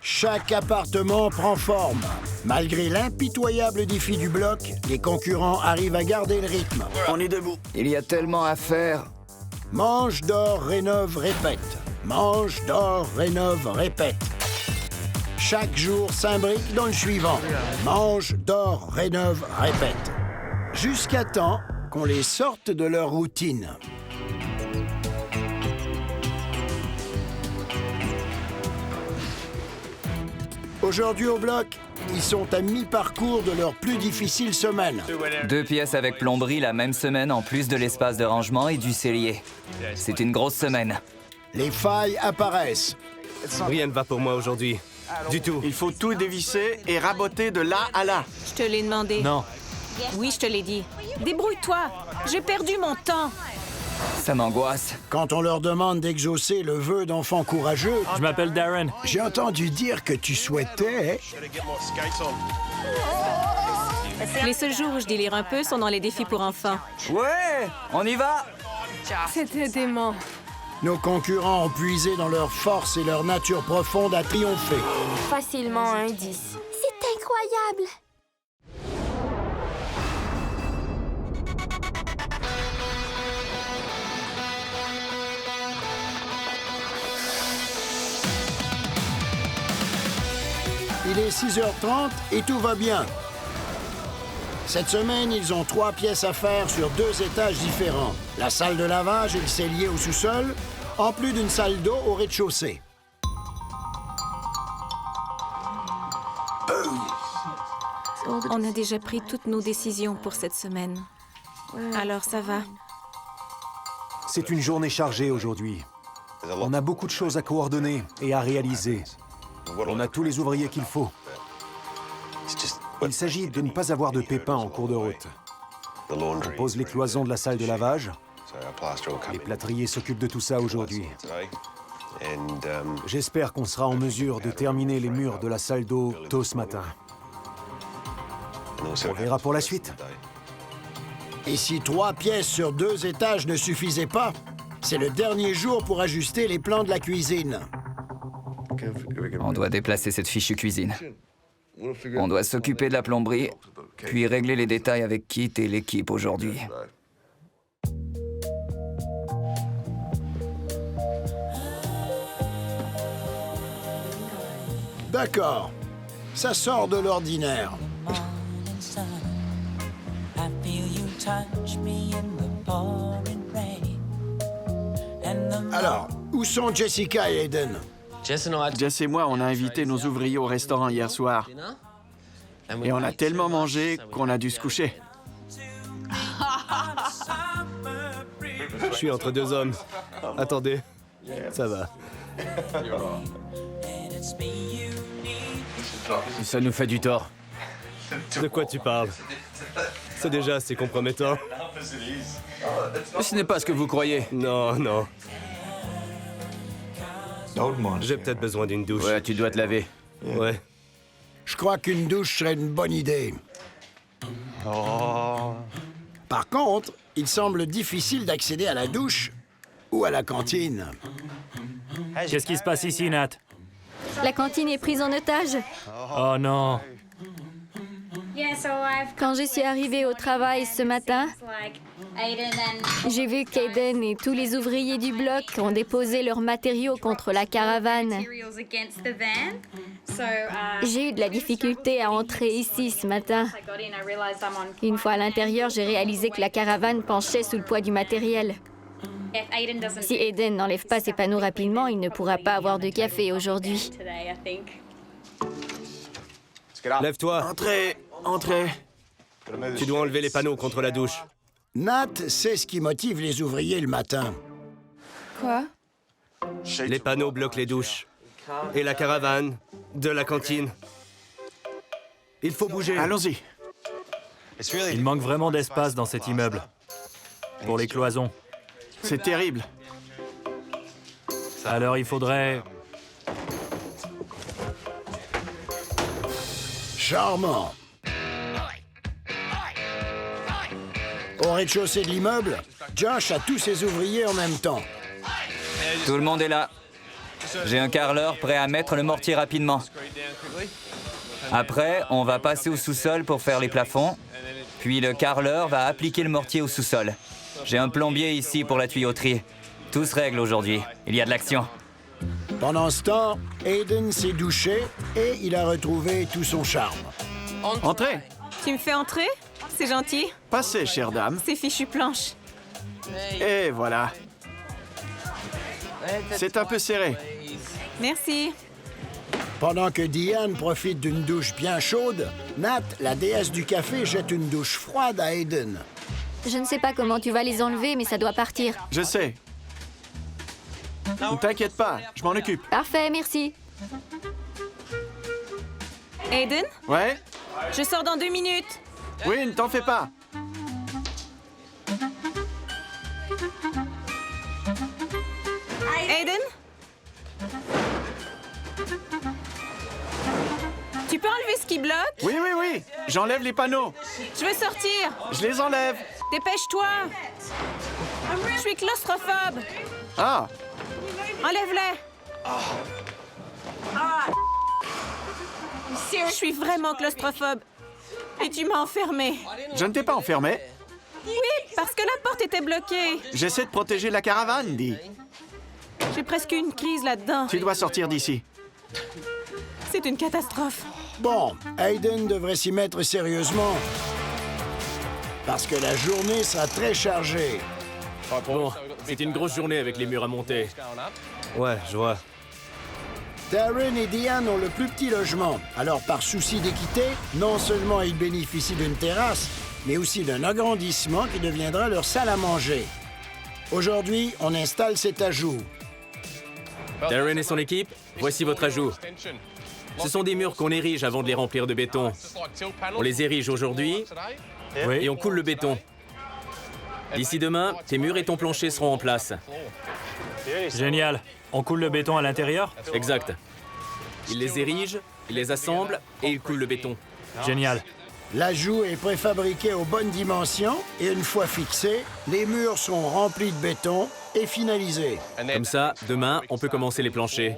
Chaque appartement prend forme. Malgré l'impitoyable défi du bloc, les concurrents arrivent à garder le rythme. On est debout. Il y a tellement à faire. Mange, dors, rénove, répète. Mange, dors, rénove, répète. Chaque jour s'imbrique dans le suivant. Mange, dors, rénove, répète. Jusqu'à temps qu'on les sorte de leur routine. Aujourd'hui au bloc, ils sont à mi-parcours de leur plus difficile semaine. 2 pièces avec plomberie la même semaine en plus de l'espace de rangement et du cellier. C'est une grosse semaine. Les failles apparaissent. Rien ne va pour moi aujourd'hui. Du tout. Il faut tout dévisser et raboter de là à là. Je te l'ai demandé. Non. Oui, je te l'ai dit. Débrouille-toi. J'ai perdu mon temps. Ça m'angoisse. Quand on leur demande d'exaucer le vœu d'enfant courageux, Je m'appelle Darren. j'ai entendu dire que tu souhaitais... Les seuls jours où je délire un peu sont dans les défis pour enfants. Ouais, on y va. C'était dément. Nos concurrents ont puisé dans leur force et leur nature profonde à triompher. Facilement un 10. C'est incroyable! Il est 6h30 et tout va bien. Cette semaine, ils ont 3 pièces à faire sur 2 étages différents. La salle de lavage et le cellier au sous-sol, en plus d'une salle d'eau au rez-de-chaussée. On a déjà pris toutes nos décisions pour cette semaine. Alors ça va. C'est une journée chargée aujourd'hui. On a beaucoup de choses à coordonner et à réaliser. On a tous les ouvriers qu'il faut. Il s'agit de ne pas avoir de pépins en cours de route. On pose les cloisons de la salle de lavage. Les plâtriers s'occupent de tout ça aujourd'hui. J'espère qu'on sera en mesure de terminer les murs de la salle d'eau tôt ce matin. On verra pour la suite. Et si 3 pièces sur 2 étages ne suffisaient pas, c'est le dernier jour pour ajuster les plans de la cuisine. On doit déplacer cette fichue cuisine. On doit s'occuper de la plomberie, puis régler les détails avec Kit et l'équipe aujourd'hui. D'accord. Ça sort de l'ordinaire. Alors, où sont Jessica et Aiden? Jess et moi, on a invité nos ouvriers au restaurant hier soir. Et on a tellement mangé qu'on a dû se coucher. Je suis entre 2 hommes. Attendez, ça va. Ça nous fait du tort. De quoi tu parles? C'est déjà assez compromettant. Ce n'est pas ce que vous croyez. Non, non. J'ai peut-être besoin d'une douche. Ouais, tu dois te laver. Ouais. Je crois qu'une douche serait une bonne idée. Par contre, il semble difficile d'accéder à la douche ou à la cantine. Qu'est-ce qui se passe ici, Nat? La cantine est prise en otage. Oh non. Quand je suis arrivée au travail ce matin, j'ai vu qu'Aiden et tous les ouvriers du bloc ont déposé leurs matériaux contre la caravane. J'ai eu de la difficulté à entrer ici ce matin. Une fois à l'intérieur, j'ai réalisé que la caravane penchait sous le poids du matériel. Si Aiden n'enlève pas ses panneaux rapidement, il ne pourra pas avoir de café aujourd'hui. Lève-toi. Entrez, entrez. Tu dois enlever les panneaux contre la douche. Nat sait ce qui motive les ouvriers le matin. Quoi? Les panneaux bloquent les douches. Et la caravane de la cantine. Il faut bouger. Allons-y. Il manque vraiment d'espace dans cet immeuble. Pour les cloisons. C'est terrible. Alors il faudrait... Charmant. Au rez-de-chaussée de l'immeuble, Josh a tous ses ouvriers en même temps. Tout le monde est là. J'ai un carreleur prêt à mettre le mortier rapidement. Après, on va passer au sous-sol pour faire les plafonds. Puis le carreleur va appliquer le mortier au sous-sol. J'ai un plombier ici pour la tuyauterie. Tout se règle aujourd'hui. Il y a de l'action. Pendant ce temps, Aiden s'est douché et il a retrouvé tout son charme. Entrez. Tu me fais entrer? C'est gentil. Passez, chère dame. C'est fichu planche. Et voilà. C'est un peu serré. Merci. Pendant que Diane profite d'une douche bien chaude, Nat, la déesse du café, jette une douche froide à Aiden. Je ne sais pas comment tu vas les enlever, mais ça doit partir. Je sais. Ne t'inquiète pas, je m'en occupe. Parfait, merci. Aiden, Ouais? je sors dans 2 minutes. Oui, ne t'en fais pas. Aiden? Tu peux enlever ce qui bloque? Oui, oui, oui. J'enlève les panneaux. Je veux sortir. Je les enlève. Dépêche-toi. Je suis claustrophobe. Ah, Enlève-les. Je suis vraiment claustrophobe. Et tu m'as enfermé. je ne t'ai pas enfermé. Oui, parce que la porte était bloquée. J'essaie de protéger la caravane, dis. J'ai presque eu une crise là-dedans. Tu dois sortir d'ici. C'est une catastrophe. Bon, Aiden devrait s'y mettre sérieusement. Parce que la journée sera très chargée. Bon, c'est une grosse journée avec les murs à monter. Ouais, je vois. Darren et Diane ont le plus petit logement. Alors, par souci d'équité, non seulement ils bénéficient d'une terrasse, mais aussi d'un agrandissement qui deviendra leur salle à manger. Aujourd'hui, on installe cet ajout. Darren et son équipe, voici votre ajout. Ce sont des murs qu'on érige avant de les remplir de béton. On les érige aujourd'hui et on coule le béton. D'ici demain, tes murs et ton plancher seront en place. Génial. On coule le béton à l'intérieur? Exact. Ils les érigent, ils les assemblent et ils coulent le béton. Génial. L'ajout est préfabriqué aux bonnes dimensions et une fois fixé, les murs sont remplis de béton et finalisés. Comme ça, demain, on peut commencer les planchers.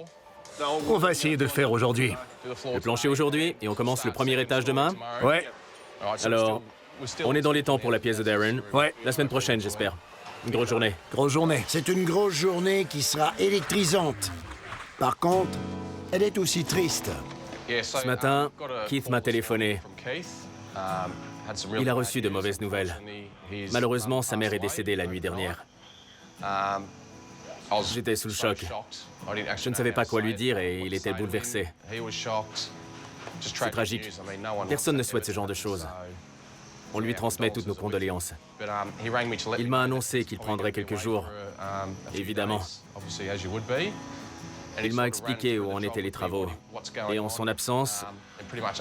On va essayer de le faire aujourd'hui. Le plancher aujourd'hui et on commence le premier étage demain. Ouais. Alors, on est dans les temps pour la pièce de Darren. Ouais. La semaine prochaine, j'espère. Une grosse journée. Grosse journée. C'est une grosse journée qui sera électrisante. Par contre, elle est aussi triste. Ce matin, Keith m'a téléphoné. Il a reçu de mauvaises nouvelles. Malheureusement, sa mère est décédée la nuit dernière. J'étais sous le choc. Je ne savais pas quoi lui dire et il était bouleversé. C'est tragique. Personne ne souhaite ce genre de choses. On lui transmet toutes nos condoléances. Il m'a annoncé qu'il prendrait quelques jours, évidemment. Il m'a expliqué où en étaient les travaux. Et en son absence,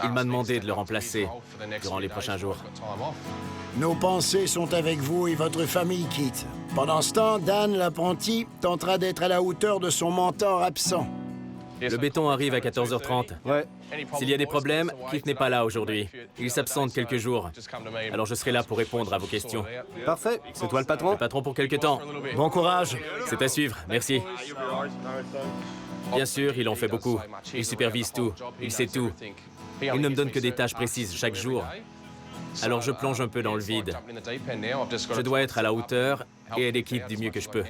il m'a demandé de le remplacer durant les prochains jours. Nos pensées sont avec vous et votre famille, Keith. Pendant ce temps, Dan, l'apprenti, tentera d'être à la hauteur de son mentor absent. Le béton arrive à 14h30. Ouais. S'il y a des problèmes, Keith n'est pas là aujourd'hui. Il s'absente quelques jours. Alors je serai là pour répondre à vos questions. Parfait. C'est toi le patron? Le patron pour quelque temps. Bon courage. C'est à suivre, merci. Bien sûr, il en fait beaucoup. Il supervise tout. Il sait tout. Il ne me donne que des tâches précises chaque jour. Alors je plonge un peu dans le vide. Je dois être à la hauteur et aider Keith du mieux que je peux.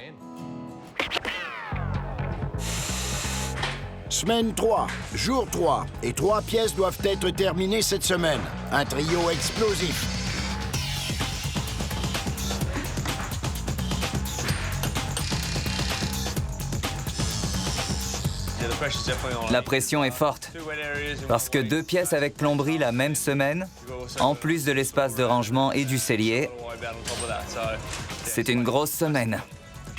Semaine 3, jour 3, et 3 pièces doivent être terminées cette semaine. Un trio explosif. La pression est forte. Parce que 2 pièces avec plomberie la même semaine, en plus de l'espace de rangement et du cellier, c'est une grosse semaine.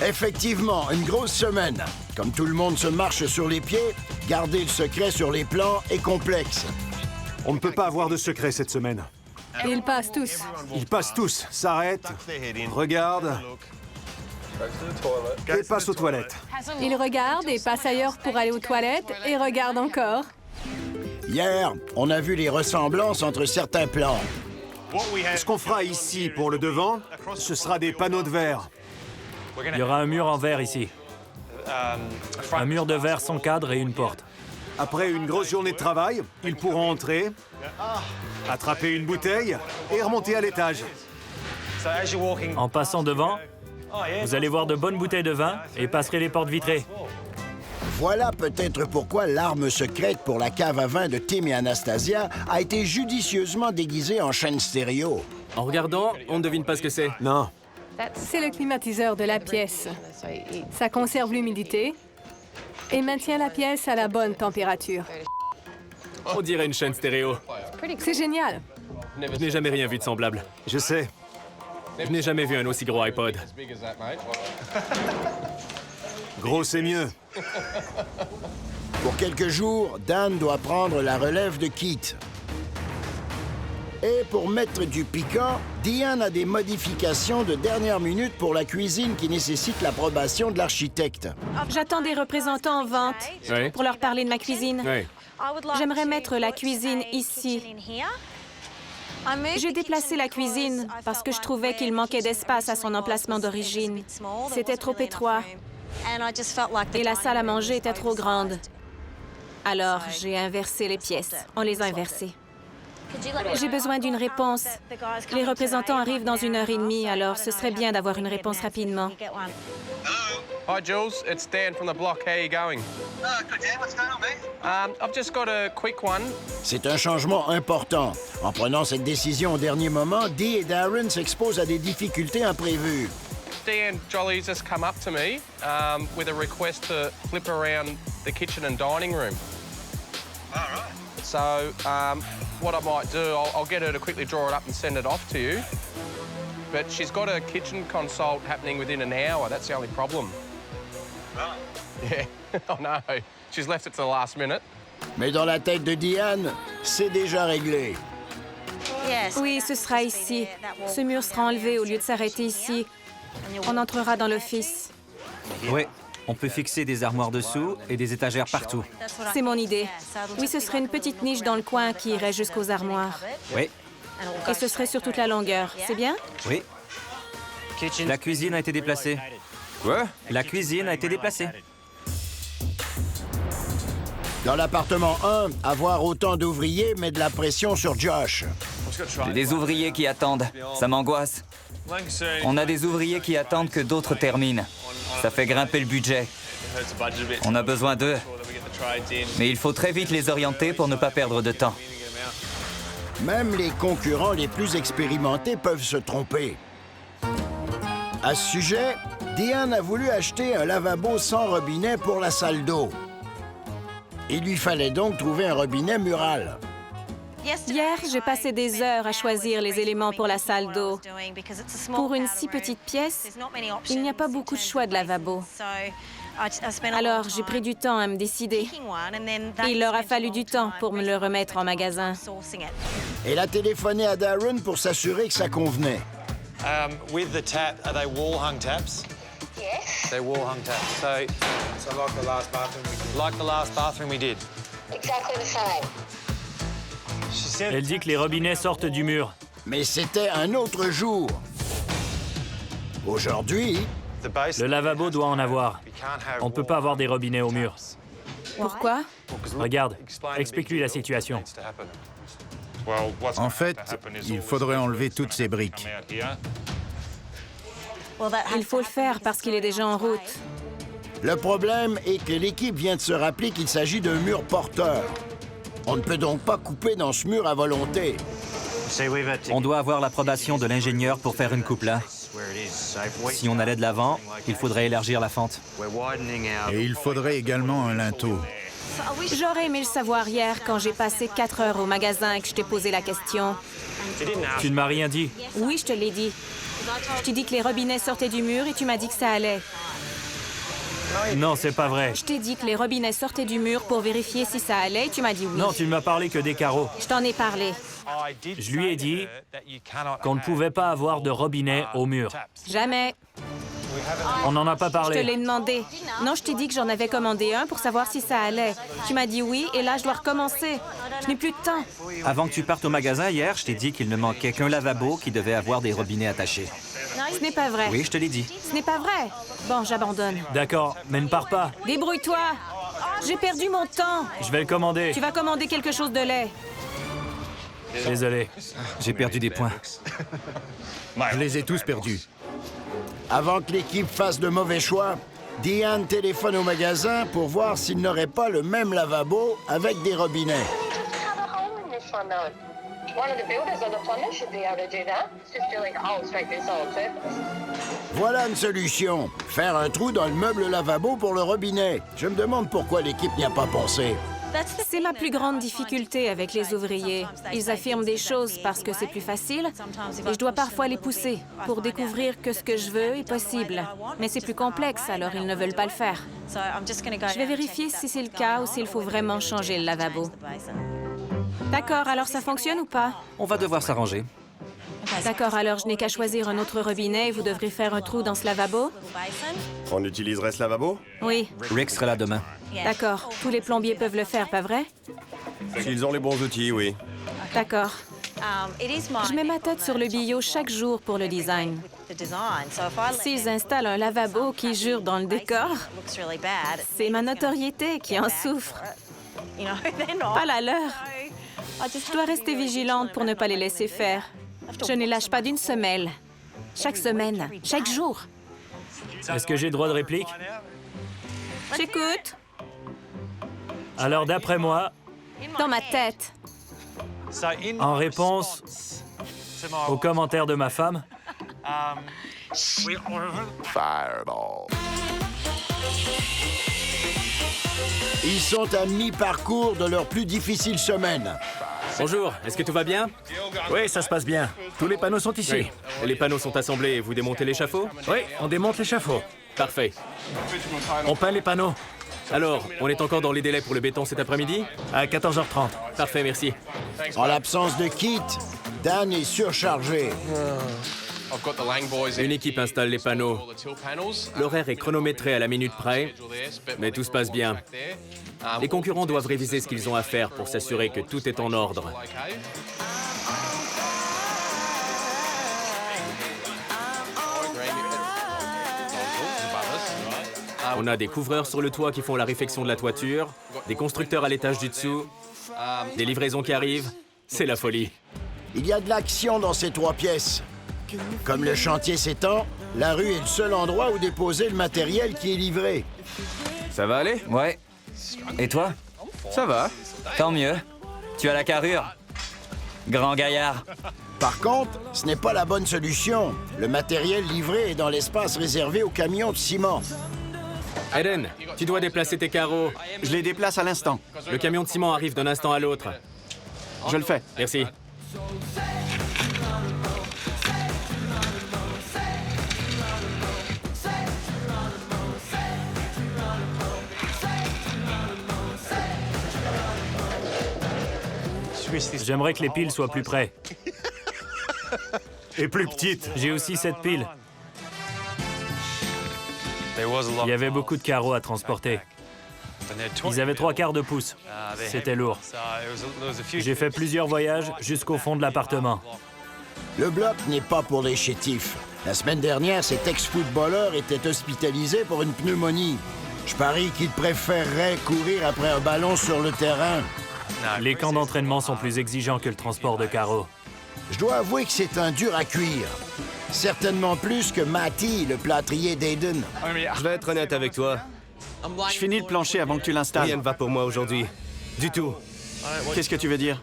Effectivement, une grosse semaine. Comme tout le monde se marche sur les pieds, garder le secret sur les plans est complexe. On ne peut pas avoir de secret cette semaine. Ils passent tous. Ils passent tous, s'arrêtent, regardent et passent aux toilettes. Ils regardent et passent ailleurs pour aller aux toilettes et regardent encore. Hier, on a vu les ressemblances entre certains plans. Ce qu'on fera ici pour le devant, ce sera des panneaux de verre. Il y aura un mur en verre ici. Un mur de verre sans cadre et une porte. Après une grosse journée de travail, ils pourront entrer, attraper une bouteille et remonter à l'étage. En passant devant, vous allez voir de bonnes bouteilles de vin et passerez les portes vitrées. Voilà peut-être pourquoi l'arme secrète pour la cave à vin de Tim et Anastasia a été judicieusement déguisée en chaîne stéréo. En regardant, on ne devine pas ce que c'est. Non. C'est le climatiseur de la pièce. Ça conserve l'humidité et maintient la pièce à la bonne température. On dirait une chaîne stéréo. C'est génial. Je n'ai jamais rien vu de semblable. Je sais. Je n'ai jamais vu un aussi gros iPod. Gros, c'est mieux. Pour quelques jours, Dan doit prendre la relève de Keith. Et pour mettre du piquant, Diane a des modifications de dernière minute pour la cuisine qui nécessitent l'approbation de l'architecte. J'attends des représentants en vente Oui. pour leur parler de ma cuisine. Oui. J'aimerais mettre la cuisine ici. J'ai déplacé la cuisine parce que je trouvais qu'il manquait d'espace à son emplacement d'origine. C'était trop étroit et la salle à manger était trop grande. Alors, j'ai inversé les pièces. On les a inversées. J'ai besoin d'une réponse. Les représentants arrivent dans 1h30, alors ce serait bien d'avoir une réponse rapidement. Hi, Jules. It's Dan from the block. How are you going? Good, Dan. What's going on, mate? I've just got a quick one. C'est un changement important. En prenant cette décision au dernier moment, Dee et Darren s'exposent à des difficultés imprévues. Dan Jolly's just come up to me with a request to flip around the kitchen and dining room. All right. So what I might do, I'll get her to quickly draw it up and send it off to you. But she's got a kitchen consult happening within an hour. That's the only problem. Right. Yeah, I know. She's left it to the last minute. Mais dans la tête de Diane, c'est déjà réglé. Oui, ce sera ici. Ce mur sera enlevé au lieu de s'arrêter ici. On entrera dans l'office. Oui, on peut fixer des armoires dessous et des étagères partout. C'est mon idée. Oui, ce serait une petite niche dans le coin qui irait jusqu'aux armoires. Oui. Et ce serait sur toute la longueur. C'est bien? Oui. La cuisine a été déplacée. Quoi? La cuisine a été déplacée. Dans l'appartement 1, avoir autant d'ouvriers met de la pression sur Josh. J'ai des ouvriers qui attendent. Ça m'angoisse. On a des ouvriers qui attendent que d'autres terminent. Ça fait grimper le budget. On a besoin d'eux. Mais il faut très vite les orienter pour ne pas perdre de temps. Même les concurrents les plus expérimentés peuvent se tromper. À ce sujet, Diane a voulu acheter un lavabo sans robinet pour la salle d'eau. Il lui fallait donc trouver un robinet mural. Hier, j'ai passé des heures à choisir les éléments pour la salle d'eau. Pour une si petite pièce, il n'y a pas beaucoup de choix de lavabo. Alors, j'ai pris du temps à me décider. Et il leur a fallu du temps pour me le remettre en magasin. Elle a téléphoné à Darren pour s'assurer que ça convenait. With the tap, are they wall-hung taps? Yes. They're wall-hung taps. So like the last bathroom we did. Like the last bathroom we did. Exactly the same. She said. Elle dit que les robinets sortent du mur. Mais c'était un autre jour. Aujourd'hui, Le lavabo doit en avoir. On ne peut pas avoir des robinets au mur. Pourquoi? Regarde, explique-lui la situation. En fait, il faudrait enlever toutes ces briques. Il faut le faire parce qu'il est déjà en route. le problème est que l'équipe vient de se rappeler qu'il s'agit d'un mur porteur. On ne peut donc pas couper dans ce mur à volonté. On doit avoir l'approbation de l'ingénieur pour faire une coupe là. Si on allait de l'avant, il faudrait élargir la fente. Et il faudrait également un linteau. J'aurais aimé le savoir hier quand j'ai passé 4 heures au magasin et que je t'ai posé la question. Tu ne m'as rien dit. Oui, je te l'ai dit. Je t'ai dit que les robinets sortaient du mur et tu m'as dit que ça allait. Non, c'est pas vrai. Je t'ai dit que les robinets sortaient du mur pour vérifier si ça allait et tu m'as dit oui. Non, tu ne m'as parlé que des carreaux. Je t'en ai parlé. Je lui ai dit qu'on ne pouvait pas avoir de robinet au mur. Jamais. On n'en a pas Je te parlé. l'ai demandé. Non, je t'ai dit que j'en avais commandé un pour savoir si ça allait. Tu m'as dit oui, et là, je dois recommencer. Je n'ai plus de temps. Avant que tu partes au magasin hier, je t'ai dit qu'il ne manquait qu'un lavabo qui devait avoir des robinets attachés. Ce n'est pas vrai. Oui, je te l'ai dit. Ce n'est pas vrai. Bon, j'abandonne. D'accord, mais ne pars pas. Débrouille-toi. J'ai perdu mon temps. Je vais le commander. Tu vas commander quelque chose de laid. Désolé. J'ai perdu des points. Je les ai tous perdus. Avant que l'équipe fasse de mauvais choix, Diane téléphone au magasin pour voir s'il n'aurait pas le même lavabo avec des robinets. Have a hole in this one, though. One of the builders on the plumber should be able to do that. It's just drilling a hole straight through the solid surface. Voilà une solution. Faire un trou dans le meuble lavabo pour le robinet. Je me demande pourquoi l'équipe n'y a pas pensé. C'est ma plus grande difficulté avec les ouvriers. Ils affirment des choses parce que c'est plus facile et je dois parfois les pousser pour découvrir que ce que je veux est possible. Mais c'est plus complexe, alors ils ne veulent pas le faire. Je vais vérifier si c'est le cas ou s'il faut vraiment changer le lavabo. D'accord, alors ça fonctionne ou pas? On va devoir s'arranger. D'accord, alors je n'ai qu'à choisir un autre robinet et vous devrez faire un trou dans ce lavabo? On utiliserait ce lavabo? Oui. Rick sera là demain. D'accord. Tous les plombiers peuvent le faire, pas vrai? S'ils ont les bons outils, oui. D'accord. Je mets ma tête sur le billot chaque jour pour le design. S'ils installent un lavabo qui jure dans le décor, c'est ma notoriété qui en souffre. Pas la leur. Je dois rester vigilante pour ne pas les laisser faire. Je ne les lâche pas d'une semelle. Chaque semaine, chaque jour. Est-ce que j'ai droit de réplique? J'écoute. Alors, d'après moi, Dans ma tête. en réponse aux commentaires de ma femme, Fireball. Ils sont à mi-parcours de leur plus difficile semaine. Bonjour, est-ce que tout va bien? Oui, ça se passe bien. Tous les panneaux sont ici. Oui. Les panneaux sont assemblés et vous démontez l'échafaud? Oui, on démonte l'échafaud. Parfait. On peint les panneaux. Alors, on est encore dans les délais pour le béton cet après-midi? À 14h30. Parfait, merci. En l'absence de Kit, Dan est surchargé. Une équipe installe les panneaux. L'horaire est chronométré à la minute près, mais tout se passe bien. Les concurrents doivent réviser ce qu'ils ont à faire pour s'assurer que tout est en ordre. On a des couvreurs sur le toit qui font la réfection de la toiture, des constructeurs à l'étage du dessous, des livraisons qui arrivent. C'est la folie. Il y a de l'action dans ces 3 pièces. Comme le chantier s'étend, la rue est le seul endroit où déposer le matériel qui est livré. Ça va aller? Ouais. Et toi? Ça va. Tant mieux. Tu as la carrure. Grand gaillard. Par contre, ce n'est pas la bonne solution. Le matériel livré est dans l'espace réservé aux camions de ciment. Eden, tu dois déplacer tes carreaux. Je les déplace à l'instant. Le camion de ciment arrive d'un instant à l'autre. Je le fais. Merci. j'aimerais que les piles soient plus près. Et plus petites. J'ai aussi cette pile. Il y avait beaucoup de carreaux à transporter. Ils avaient 3/4 de pouce. C'était lourd. J'ai fait plusieurs voyages jusqu'au fond de l'appartement. Le bloc n'est pas pour les chétifs. La semaine dernière, cet ex-footballeur était hospitalisé pour une pneumonie. Je parie qu'il préférerait courir après un ballon sur le terrain. Les camps d'entraînement sont plus exigeants que le transport de carreaux. Je dois avouer que c'est un dur à cuire. Certainement plus que Matty, le plâtrier d'Aiden. Je vais être honnête avec toi. Je finis le plancher avant que tu l'installes. Rien ne va pour moi aujourd'hui. Du tout. Qu'est-ce que tu veux dire?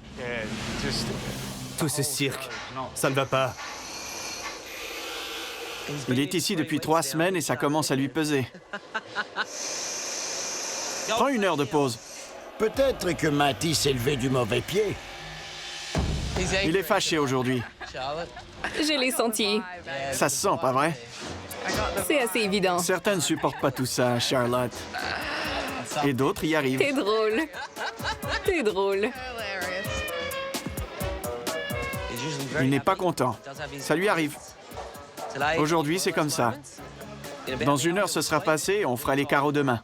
Tout ce cirque, ça ne va pas. Il est ici depuis 3 semaines et ça commence à lui peser. Prends 1 heure de pause. Peut-être que Matty s'est levé du mauvais pied. Il est fâché aujourd'hui. Je l'ai senti. Ça se sent, pas vrai? C'est assez évident. Certains ne supportent pas tout ça, Charlotte. Et d'autres y arrivent. T'es drôle. T'es drôle. Il n'est pas content. Ça lui arrive. Aujourd'hui, c'est comme ça. Dans 1 heure, ce sera passé et on fera les carreaux demain.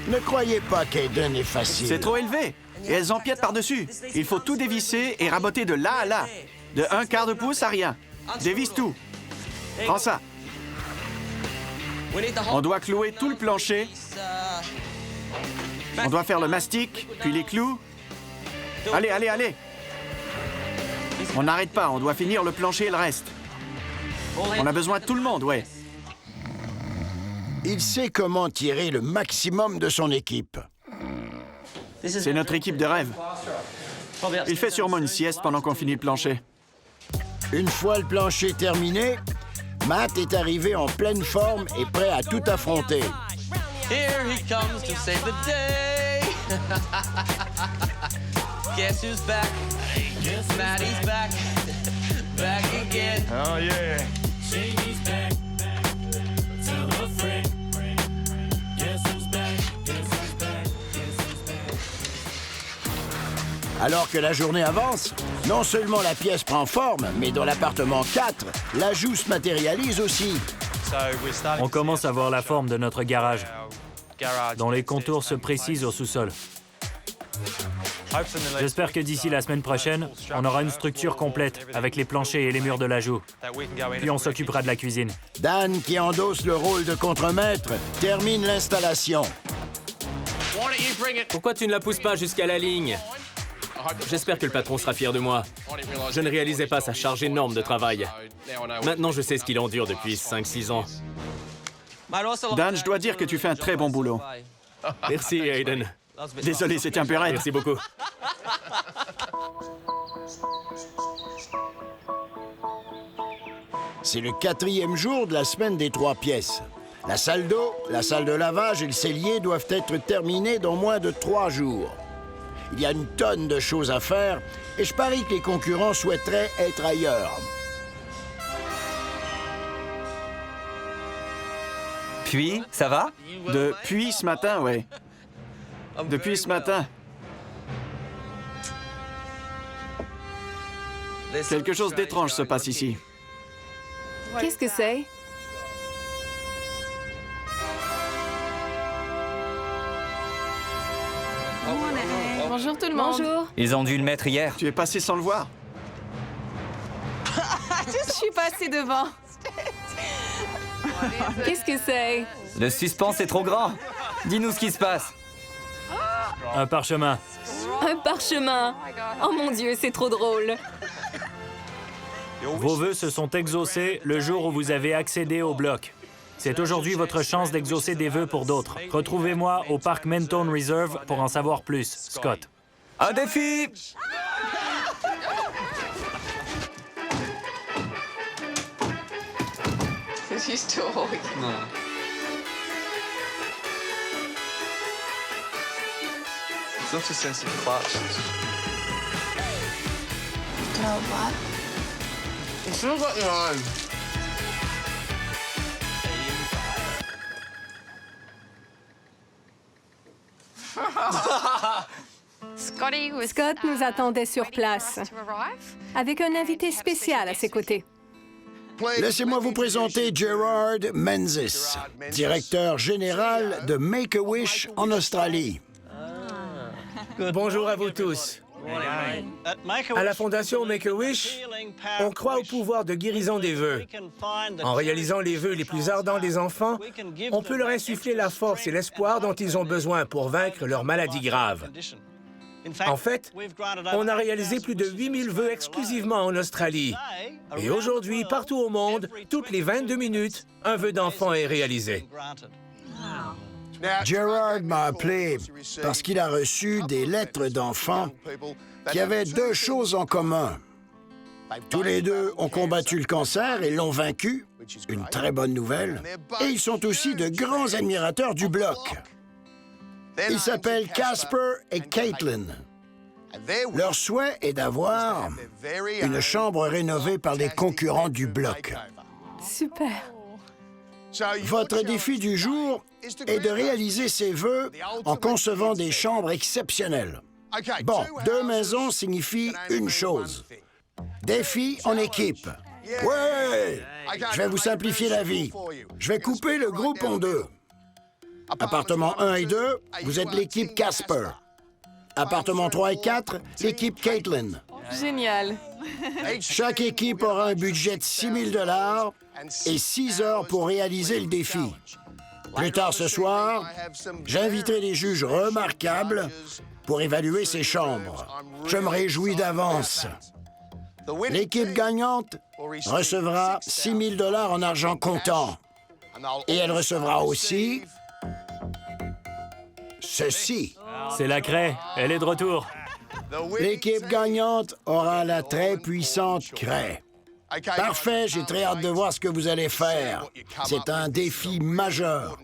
Ne croyez pas qu'Aiden est facile. C'est trop élevé. Et elles empiètent par-dessus. Il faut tout dévisser et raboter de là à là. De 1/4 de pouce à rien. Dévisse tout. Prends ça. On doit clouer tout le plancher. On doit faire le mastic, puis les clous. Allez, allez, allez. On n'arrête pas, on doit finir le plancher et le reste. On a besoin de tout le monde, ouais. Il sait comment tirer le maximum de son équipe. C'est notre équipe de rêve. Il fait sûrement une sieste pendant qu'on finit le plancher. Une fois le plancher terminé, Matt est arrivé en pleine forme et prêt à tout affronter. Here he comes to save the day. Guess who's back? Maddie's back. Back again. Oh yeah. Shady's back. Tell her friend. Guess who's back? Guess who's back? Guess who's back? Alors que la journée avance, non seulement la pièce prend forme, mais dans l'appartement 4, l'ajout se matérialise aussi. On commence à voir la forme de notre garage, dont les contours se précisent au sous-sol. J'espère que d'ici la semaine prochaine, on aura une structure complète avec les planchers et les murs de l'ajout. Puis on s'occupera de la cuisine. Dan, qui endosse le rôle de contremaître, termine l'installation. Pourquoi tu ne la pousses pas jusqu'à la ligne? J'espère que le patron sera fier de moi. Je ne réalisais pas sa charge énorme de travail. Maintenant, je sais ce qu'il endure depuis 5-6 ans. Dan, je dois dire que tu fais un très bon boulot. Merci, Aiden. Désolé, c'était un peu raide. Merci beaucoup. C'est le 4e jour de la semaine des 3 pièces. La salle d'eau, la salle de lavage et le cellier doivent être terminés dans moins de 3 jours. Il y a une tonne de choses à faire et je parie que les concurrents souhaiteraient être ailleurs. Puis, ça va? Depuis ce matin, ouais. Depuis ce matin. Quelque chose d'étrange se passe ici. Qu'est-ce que c'est? Bonjour tout le monde. Bonjour. Ils ont dû le mettre hier. Tu es passé sans le voir? Je suis passée devant. Qu'est-ce que c'est? Le suspense est trop grand. Dis-nous ce qui se passe. Un parchemin. Un parchemin. Oh mon Dieu, c'est trop drôle. Vos vœux se sont exaucés le jour où vous avez accédé au bloc. C'est aujourd'hui votre chance d'exaucer des vœux pour d'autres. Retrouvez-moi au parc Mentone Reserve pour en savoir plus. Scott. Un défi! You still holding? No. It's not a sense of clutch. No, what? It feels like you're home. Scott nous attendait sur place, avec un invité spécial à ses côtés. Laissez-moi vous présenter Gerard Menzies, directeur général de Make-A-Wish en Australie. Bonjour à vous tous. À la fondation Make-A-Wish, on croit au pouvoir de guérison des vœux. En réalisant les vœux les plus ardents des enfants, on peut leur insuffler la force et l'espoir dont ils ont besoin pour vaincre leurs maladies graves. En fait, on a réalisé plus de 8000 vœux exclusivement en Australie. Et aujourd'hui, partout au monde, toutes les 22 minutes, un vœu d'enfant est réalisé. Gerard m'a appelé parce qu'il a reçu des lettres d'enfants qui avaient 2 choses en commun. Tous les 2 ont combattu le cancer et l'ont vaincu, une très bonne nouvelle, et ils sont aussi de grands admirateurs du bloc. Ils s'appellent Casper et Caitlin. Leur souhait est d'avoir une chambre rénovée par des concurrents du bloc. Super. Votre défi du jour est de réaliser ces vœux en concevant des chambres exceptionnelles. Bon, 2 maisons signifie une chose. Défi en équipe. Ouais! Je vais vous simplifier la vie. Je vais couper le groupe en deux. Appartement 1 et 2, vous êtes l'équipe Casper. Appartement 3 et 4, l'équipe Caitlin. Génial. Chaque équipe aura un budget de 6 000 $ et 6 heures pour réaliser le défi. Plus tard ce soir, j'inviterai des juges remarquables pour évaluer ces chambres. Je me réjouis d'avance. L'équipe gagnante recevra 6 000 $ en argent comptant. Et elle recevra aussi ceci. C'est la craie, elle est de retour. L'équipe gagnante aura la très puissante craie. Parfait, j'ai très hâte de voir ce que vous allez faire. C'est un défi majeur.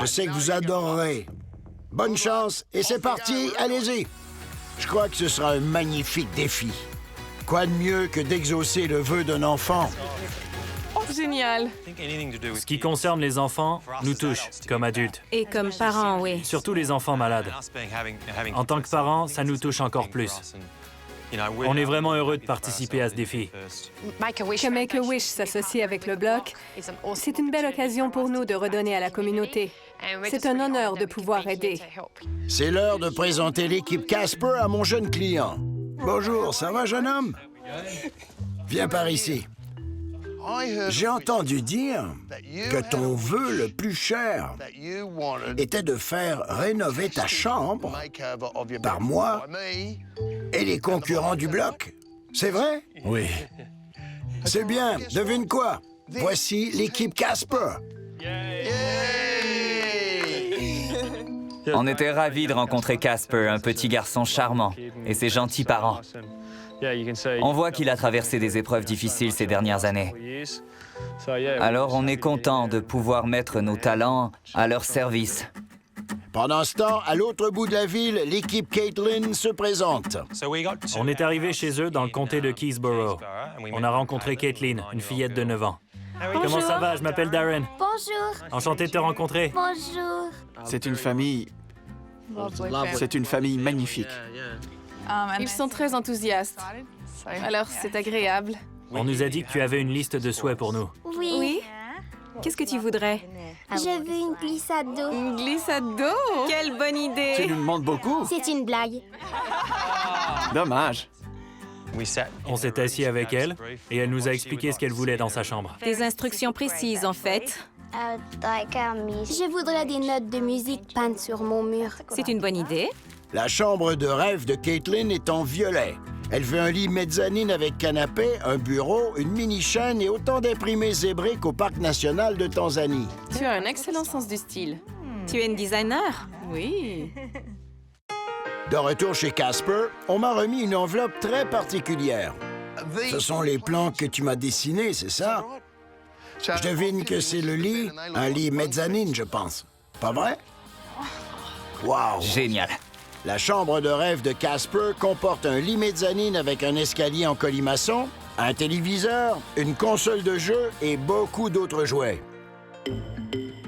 Je sais que vous adorerez. Bonne chance et c'est parti, allez-y. Je crois que ce sera un magnifique défi. Quoi de mieux que d'exaucer le vœu d'un enfant? Génial. Ce qui concerne les enfants nous touche, comme adultes. Et comme parents, oui. Surtout les enfants malades. En tant que parents, ça nous touche encore plus. On est vraiment heureux de participer à ce défi. Que Make-A-Wish s'associe avec le Bloc, c'est une belle occasion pour nous de redonner à la communauté. C'est un honneur de pouvoir aider. C'est l'heure de présenter l'équipe Casper à mon jeune client. Bonjour, ça va, jeune homme? Viens par ici. J'ai entendu dire que ton vœu le plus cher était de faire rénover ta chambre par moi et les concurrents du Bloc. C'est vrai? Oui. C'est bien. Devine quoi? Voici l'équipe Casper. On était ravis de rencontrer Casper, un petit garçon charmant, et ses gentils parents. On voit qu'il a traversé des épreuves difficiles ces dernières années. Alors on est content de pouvoir mettre nos talents à leur service. Pendant ce temps, à l'autre bout de la ville, l'équipe Caitlin se présente. On est arrivé chez eux dans le comté de Keysborough. On a rencontré Caitlin, une fillette de 9 ans. Bonjour. Comment ça va? Je m'appelle Darren. Bonjour. Enchanté de te rencontrer. Bonjour. C'est une famille... C'est une famille magnifique. Ils sont très enthousiastes. Alors, c'est agréable. On nous a dit que tu avais une liste de souhaits pour nous. Oui. Oui? Qu'est-ce que tu voudrais? Je veux une glissade d'eau. Une glissade d'eau? Quelle bonne idée! Tu nous demandes beaucoup. C'est une blague. Dommage. On s'est assis avec elle et elle nous a expliqué ce qu'elle voulait dans sa chambre. Des instructions précises, en fait. Je voudrais des notes de musique peintes sur mon mur. C'est une bonne idée. La chambre de rêve de Caitlin est en violet. Elle veut un lit mezzanine avec canapé, un bureau, une mini-chaîne et autant d'imprimés zébrés qu'au Parc national de Tanzanie. Tu as un excellent sens du style. Tu es une designer? Oui. De retour chez Casper, on m'a remis une enveloppe très particulière. Ce sont les plans que tu m'as dessinés, c'est ça? Je devine que c'est le lit, un lit mezzanine, je pense. Pas vrai? Wow! Génial. La chambre de rêve de Casper comporte un lit mezzanine avec un escalier en colimaçon, un téléviseur, une console de jeu et beaucoup d'autres jouets.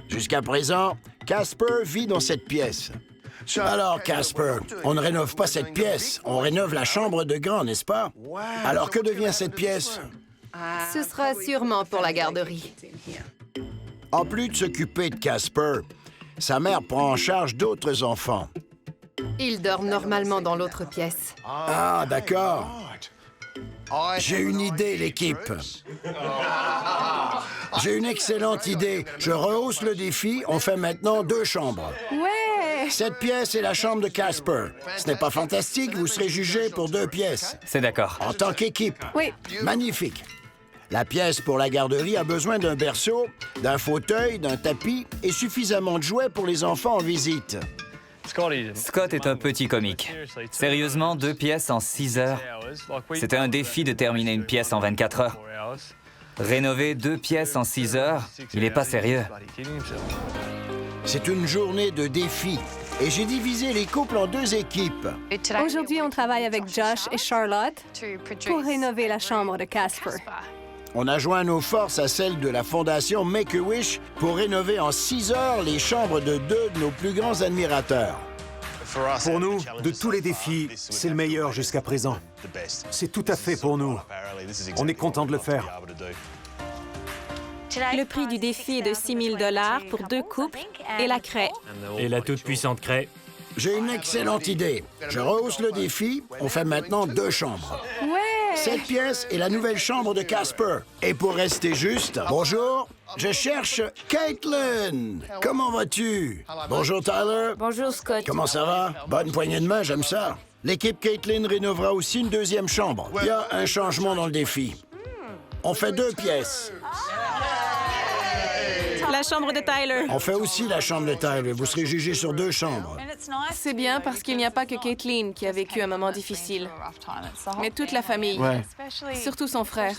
Jusqu'à présent, Casper vit dans cette pièce. Alors, Casper, on ne rénove pas cette pièce, on rénove la chambre de grand, n'est-ce pas? Alors, que devient cette pièce? Ce sera sûrement pour la garderie. En plus de s'occuper de Casper, sa mère prend en charge d'autres enfants. Ils dorment normalement dans l'autre pièce. Ah, d'accord. J'ai une idée, l'équipe. J'ai une excellente idée. Je rehausse le défi. On fait maintenant 2 chambres. Ouais! Cette pièce est la chambre de Casper. Ce n'est pas fantastique, vous serez jugé pour 2 pièces. C'est d'accord. En tant qu'équipe. Oui. Magnifique. La pièce pour la garderie a besoin d'un berceau, d'un fauteuil, d'un tapis et suffisamment de jouets pour les enfants en visite. Scott est un petit comique. Sérieusement, 2 pièces en 6 heures. C'était un défi de terminer une pièce en 24 heures. Rénover 2 pièces en 6 heures, il n'est pas sérieux. C'est une journée de défi et j'ai divisé les couples en 2 équipes. Aujourd'hui, on travaille avec Josh et Charlotte pour rénover la chambre de Casper. On a joint nos forces à celles de la fondation Make-A-Wish pour rénover en 6 heures les chambres de 2 de nos plus grands admirateurs. Pour nous, de tous les défis, c'est le meilleur jusqu'à présent. C'est tout à fait pour nous. On est content de le faire. Le prix du défi est de 6 000 $ pour 2 couples et la craie. Et la toute-puissante craie. J'ai une excellente idée. Je rehausse le défi. On fait maintenant 2 chambres. Ouais! 7 pièces et la nouvelle chambre de Casper. Et pour rester juste, bonjour, je cherche Caitlin. Comment vas-tu? Bonjour Tyler. Bonjour Scott. Comment ça va? Bonne poignée de main, j'aime ça. L'équipe Caitlin rénovera aussi une 2e chambre. Il y a un changement dans le défi. On fait 2 pièces. La chambre de Tyler. On fait aussi la chambre de Tyler. Vous serez jugé sur 2 chambres. C'est bien parce qu'il n'y a pas que Caitlin qui a vécu un moment difficile, mais toute la famille, Ouais. surtout son frère.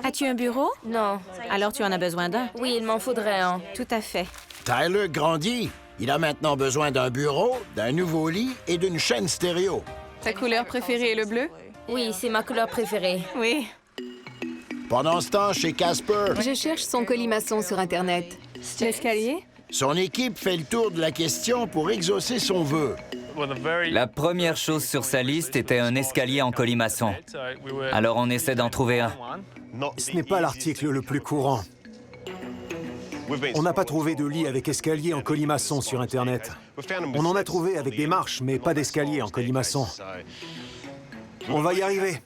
As-tu un bureau? Non. Alors tu en as besoin d'un. Oui, il m'en faudrait un. Tout à fait. Tyler grandit. Il a maintenant besoin d'un bureau, d'un nouveau lit et d'une chaîne stéréo. Ta couleur préférée est le bleu? Oui, c'est ma couleur préférée. Oui. Pendant ce temps, chez Casper, Je cherche son colimaçon sur Internet. L'escalier? son équipe fait le tour de la question pour exaucer son vœu. La première chose sur sa liste était un escalier en colimaçon. Alors on essaie d'en trouver un. Ce n'est pas l'article le plus courant. On n'a pas trouvé de lit avec escalier en colimaçon sur Internet. On en a trouvé avec des marches, mais pas d'escalier en colimaçon. On va y arriver.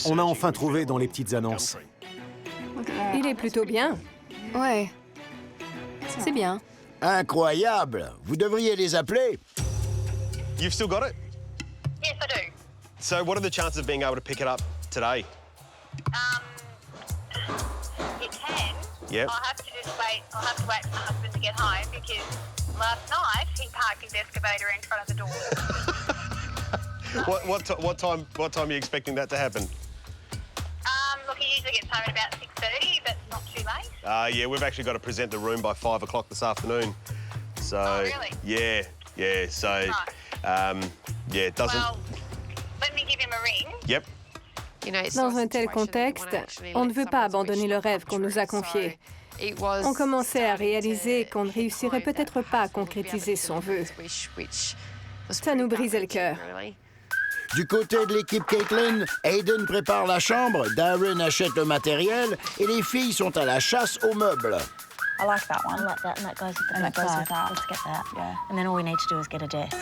On a enfin trouvé dans les petites annonces. Il est plutôt bien. Ouais. C'est bien. Incroyable! Vous devriez les appeler. You've still got it? Yes, I do. So what are the chances of being able to pick it up today? You can. Yep. I'll have to wait for my husband to get home because last night he parked his excavator in front of the door. What time are you expecting that to happen? Look, he usually gets home at about 6:30, but not too late. Yeah, we've actually got to present the room by 5 o'clock this afternoon. So, really? Yeah. So, yeah, it doesn't. Well, let me give him a ring. Yep. Dans un tel contexte, on ne veut pas abandonner le rêve qu'on nous a confié. On commençait à réaliser qu'on ne réussirait peut-être pas à concrétiser son vœu. Ça nous brisait le cœur. Du côté de l'équipe Caitlin, Aiden prépare la chambre, Darren achète le matériel et les filles sont à la chasse aux meubles. I like that one. I like that, and that goes with that. Let's get that. Yeah. And then all we need to do is get a desk.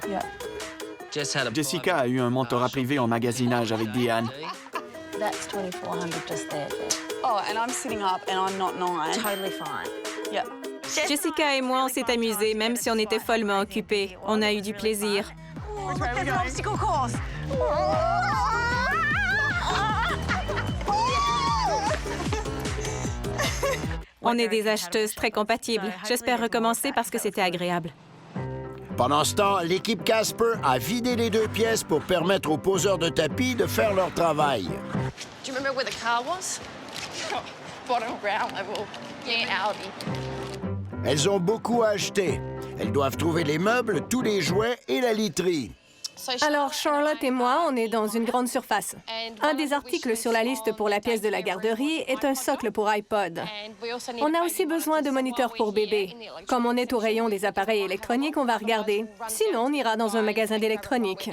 Yeah. Jessica a eu un mentorat privé en magasinage avec Diane. That's 2,400 just there. Oh, and I'm sitting up and I'm not 9. Totally fine. Yeah. Jessica et moi, on s'est amusés, même si on était follement occupés. On a eu du plaisir. Oh, look, there's an obstacle course. On est des acheteuses très compatibles. J'espère recommencer parce que c'était agréable. Pendant ce temps, l'équipe Casper a vidé les 2 pièces pour permettre aux poseurs de tapis de faire leur travail. Do you remember where the car was? Bottom ground level. Yeah, Audi. Elles ont beaucoup à acheter. Elles doivent trouver les meubles, tous les jouets et la literie. Alors, Charlotte et moi, on est dans une grande surface. Un des articles sur la liste pour la pièce de la garderie est un socle pour iPod. On a aussi besoin de moniteurs pour bébés. Comme on est au rayon des appareils électroniques, on va regarder. Sinon, on ira dans un magasin d'électronique.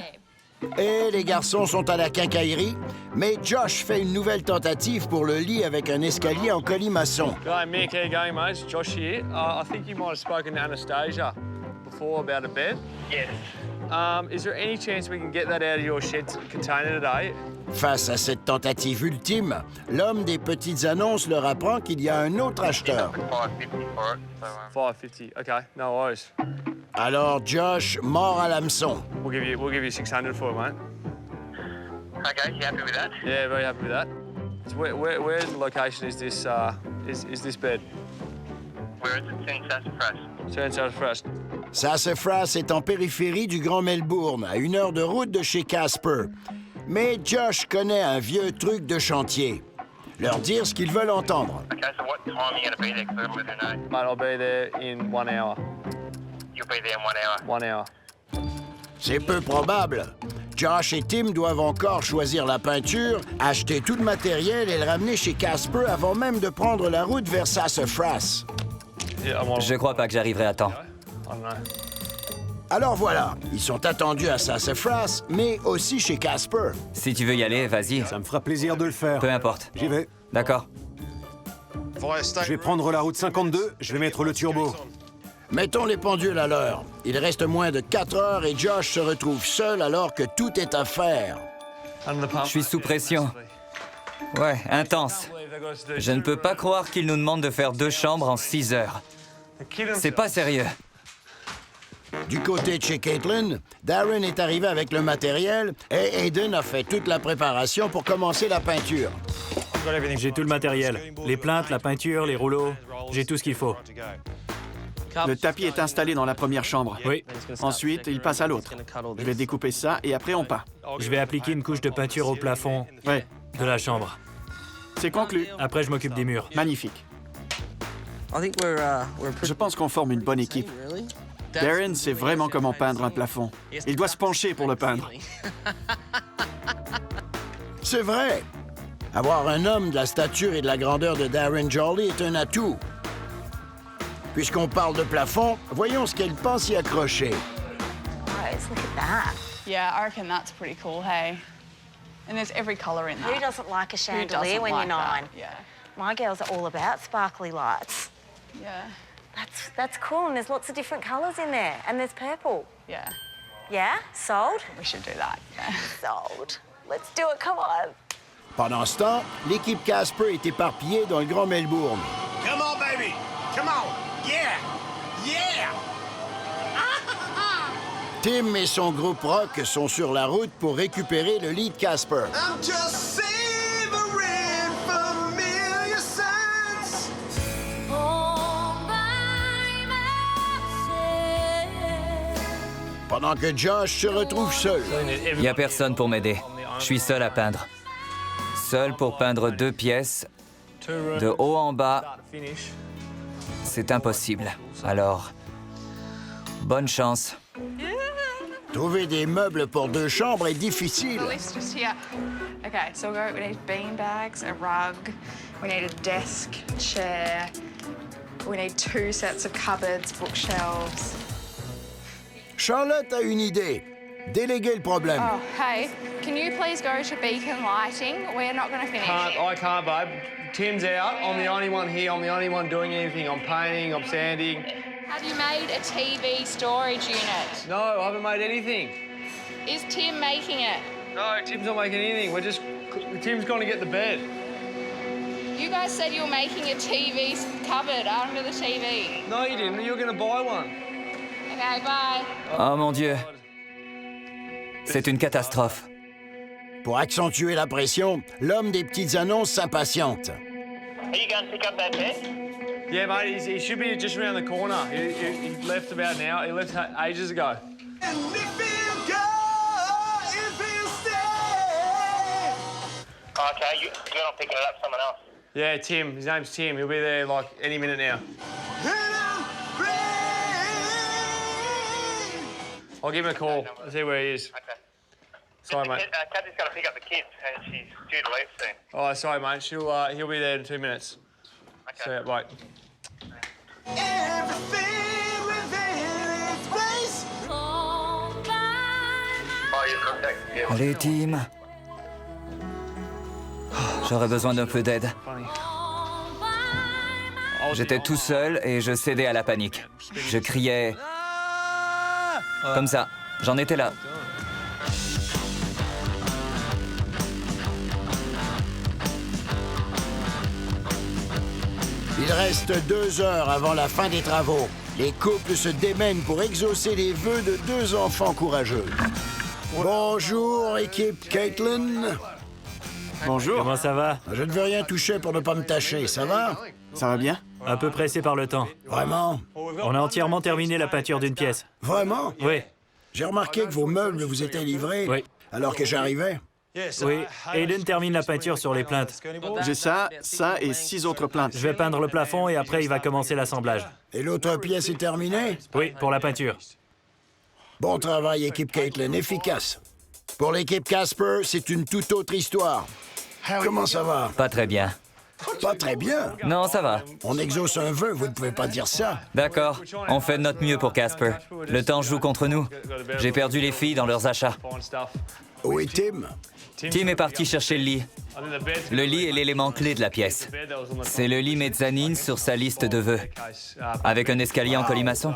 Et les garçons sont à la quincaillerie, mais Josh fait une nouvelle tentative pour le lit avec un escalier en colimaçon. G'day, Mick. How you going, mate? It's Josh here. I think you might have spoken to Anastasia before about a bed. Yes. Is there any chance we can get that out of your shed container today? Face à cette tentative ultime, l'homme des petites annonces leur apprend qu'il y a un autre acheteur. $550. Okay, no worries. Alors Josh mord à l'hameçon. We'll give you 600 for it, mate. Okay, you happy with that? Yeah, very happy with that. So where's the location is this bed? Where is it? It's in Sassafras. It's in Sassafras. Sassafras est en périphérie du Grand Melbourne, à 1 heure de route de chez Casper. Mais Josh connaît un vieux truc de chantier. Leur dire ce qu'ils veulent entendre. Okay, so what time are you going to be there? Because I'm with you now. Mate, I'll be there in 1 hour. You'll be there in 1 hour? 1 hour. C'est peu probable. Josh et Tim doivent encore choisir la peinture, acheter tout le matériel et le ramener chez Casper avant même de prendre la route vers Sassafras. Je crois pas que j'arriverai à temps. Alors voilà, ils sont attendus à Sassafras, mais aussi chez Casper. Si tu veux y aller, vas-y. Ça me fera plaisir de le faire. Peu importe. J'y vais. D'accord. Je vais prendre la route 52, je vais mettre le turbo. Mettons les pendules à l'heure. Il reste moins de 4 heures et Josh se retrouve seul alors que tout est à faire. Je suis sous pression. Ouais, intense. Je ne peux pas croire qu'il nous demande de faire 2 chambres en 6 heures. C'est pas sérieux. Du côté de chez Caitlin, Darren est arrivé avec le matériel et Aiden a fait toute la préparation pour commencer la peinture. J'ai tout le matériel. Les plinthes, la peinture, les rouleaux. J'ai tout ce qu'il faut. Le tapis est installé dans la première chambre. Oui. Ensuite, il passe à l'autre. Je vais découper ça et après on peint. Je vais appliquer une couche de peinture au plafond de la chambre. C'est conclu. Après, je m'occupe des murs. Magnifique. Je pense qu'on forme une bonne équipe. Darren sait vraiment comment peindre un plafond. Il doit se pencher pour le peindre. C'est vrai. Avoir un homme de la stature et de la grandeur de Darren Jolly est un atout. Puisqu'on parle de plafond, voyons ce qu'elle pense y accrocher. Guys, look at that. Yeah, I reckon that's pretty cool, hey? And there's every colour in that. Who doesn't like a Who chandelier doesn't when like you're 9? that? Yeah. My girls are all about sparkly lights. Yeah. That's cool, and there's lots of different colours in there, and there's purple. Yeah. Yeah? Sold? We should do that. Yeah. Sold. Let's do it, come on. Pendant ce temps, l'équipe Casper est éparpillée dans le Grand Melbourne. Come on, baby! Come on! Yeah! Yeah! Tim et son groupe rock sont sur la route pour récupérer le lit de Casper. I'm just savoring familiar scents. Pendant que Josh se retrouve seul. Il n'y a personne pour m'aider. Je suis seul à peindre. Seul pour peindre 2 pièces, de haut en bas. C'est impossible. Alors, bonne chance. Trouver des meubles pour 2 chambres est difficile. The list is here. Okay, so we need bean bags, a rug, we need a desk, a chair, we need 2 sets of cupboards, bookshelves. Charlotte a une idée. Déléguer le problème. Oh, hey, can you please go to Beacon Lighting? We're not going to finish. I can't, babe. Tim's out. I'm the only one here. I'm the only one doing anything. I'm painting, I'm sanding. Have you made a TV storage unit? No, I haven't made anything. Is Tim making it? No, Tim's not making anything. Tim's gone to get the bed. You guys said you were making a TV cupboard under the TV. No, you didn't. You're going to buy one. Okay, bye. Oh mon Dieu. C'est une catastrophe. Pour accentuer la pression, l'homme des petites annonces s'impatiente. Are you going to pick up that bed? Yeah, mate, he should be just around the corner. He left about now. He left ages ago. Okay, you're not picking it up, someone else. Yeah, Tim. His name's Tim. He'll be there like any minute now. I'll give him a call. I'll see where he is. Okay. Sorry, mate. Kathy's got to pick up the kids, and she's due to leave soon. Oh, sorry, mate. He'll be there in 2 minutes. Okay. So, right. Everything within its place. Oh, your contact. Yeah. Allez, Tim. Oh, j'aurais besoin d'un peu d'aide. J'étais tout seul et je cédais à la panique. Je criais... Comme ça. J'en étais là. Il reste 2 heures avant la fin des travaux. Les couples se démènent pour exaucer les vœux de 2 enfants courageux. Bonjour, équipe Caitlin. Bonjour. Comment ça va? Je ne veux rien toucher pour ne pas me tâcher, ça va? Ça va bien? Un peu pressé par le temps. Vraiment? On a entièrement terminé la peinture d'une pièce. Vraiment? Oui. J'ai remarqué que vos meubles vous étaient livrés alors que j'arrivais. Oui. Aiden termine la peinture sur les plaintes. J'ai ça et 6 autres plaintes. Je vais peindre le plafond et après il va commencer l'assemblage. Et l'autre pièce est terminée? Oui, pour la peinture. Bon travail, équipe Caitlin, efficace. Pour l'équipe Casper, c'est une toute autre histoire. Comment ça va? Pas très bien. Pas très bien. Non, ça va. On exauce un vœu, vous ne pouvez pas dire ça. D'accord, on fait de notre mieux pour Casper. Le temps joue contre nous. J'ai perdu les filles dans leurs achats. Où est Tim? Tim est parti chercher le lit. Le lit est l'élément clé de la pièce. C'est le lit mezzanine sur sa liste de vœux, avec un escalier en colimaçon.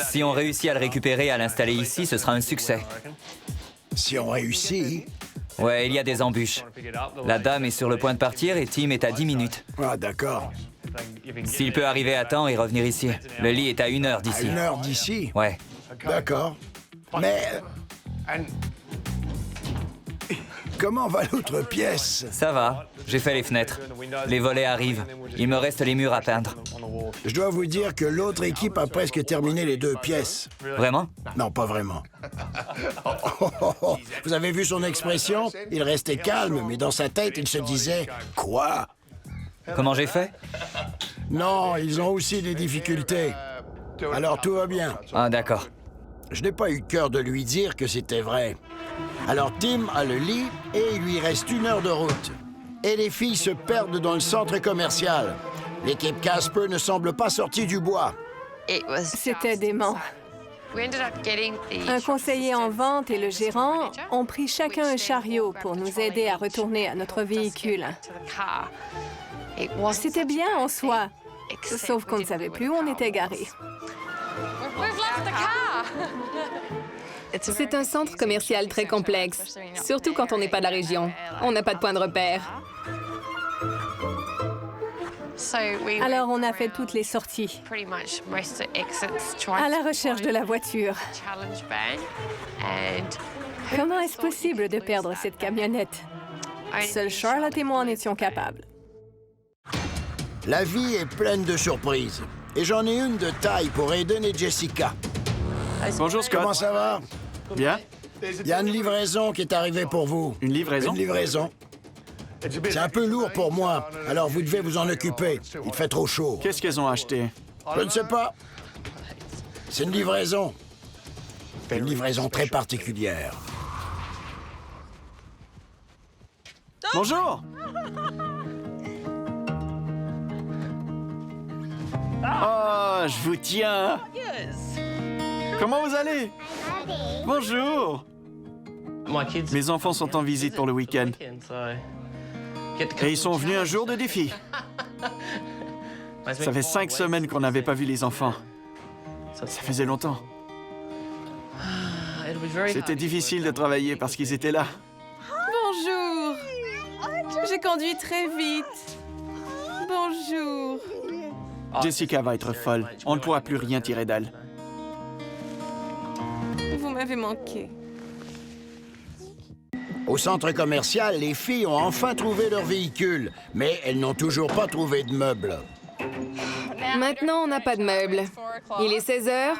Si on réussit à le récupérer et à l'installer ici, ce sera un succès. Si on réussit... Ouais, il y a des embûches. La dame est sur le point de partir et Tim est à 10 minutes. Ah, d'accord. S'il peut arriver à temps et revenir ici. Le lit est à 1 heure d'ici. À 1 heure d'ici? Ouais. D'accord. Mais... Comment va l'autre pièce? Ça va. J'ai fait les fenêtres. Les volets arrivent. Il me reste les murs à peindre. Je dois vous dire que l'autre équipe a presque terminé les 2 pièces. Vraiment? Non, pas vraiment. Vous avez vu son expression? Il restait calme, mais dans sa tête, il se disait « Quoi? » Comment j'ai fait? Non, ils ont aussi des difficultés. Alors tout va bien. Ah, d'accord. Je n'ai pas eu cœur de lui dire que c'était vrai. Alors Tim a le lit et il lui reste 1 heure de route. Et les filles se perdent dans le centre commercial. L'équipe Casper ne semble pas sortie du bois. C'était dément. Un conseiller en vente et le gérant ont pris chacun un chariot pour nous aider à retourner à notre véhicule. C'était bien en soi, sauf qu'on ne savait plus où on était garé. C'est un centre commercial très complexe, surtout quand on n'est pas de la région. On n'a pas de point de repère. Alors on a fait toutes les sorties, à la recherche de la voiture. Comment est-ce possible de perdre cette camionnette? Seuls Charlotte et moi en étions capables. La vie est pleine de surprises. Et j'en ai une de taille pour Aiden et Jessica. Bonjour, Scott. Comment ça va? Bien. Il y a une livraison qui est arrivée pour vous. Une livraison? Une livraison. C'est un peu lourd pour moi, alors vous devez vous en occuper. Il fait trop chaud. Qu'est-ce qu'elles ont acheté? Je ne sais pas. C'est une livraison. Une livraison très particulière. Bonjour! Oh, je vous tiens! Comment vous allez? Bonjour! Mes enfants sont en visite pour le week-end. Et ils sont venus un jour de défi. Ça fait 5 semaines qu'on n'avait pas vu les enfants. Ça faisait longtemps. C'était difficile de travailler parce qu'ils étaient là. Bonjour. J'ai conduit très vite. Bonjour. Jessica va être folle. On ne pourra plus rien tirer d'elle. Vous m'avez manqué. Au centre commercial, les filles ont enfin trouvé leur véhicule, mais elles n'ont toujours pas trouvé de meubles. Maintenant, on n'a pas de meubles. Il est 16 heures.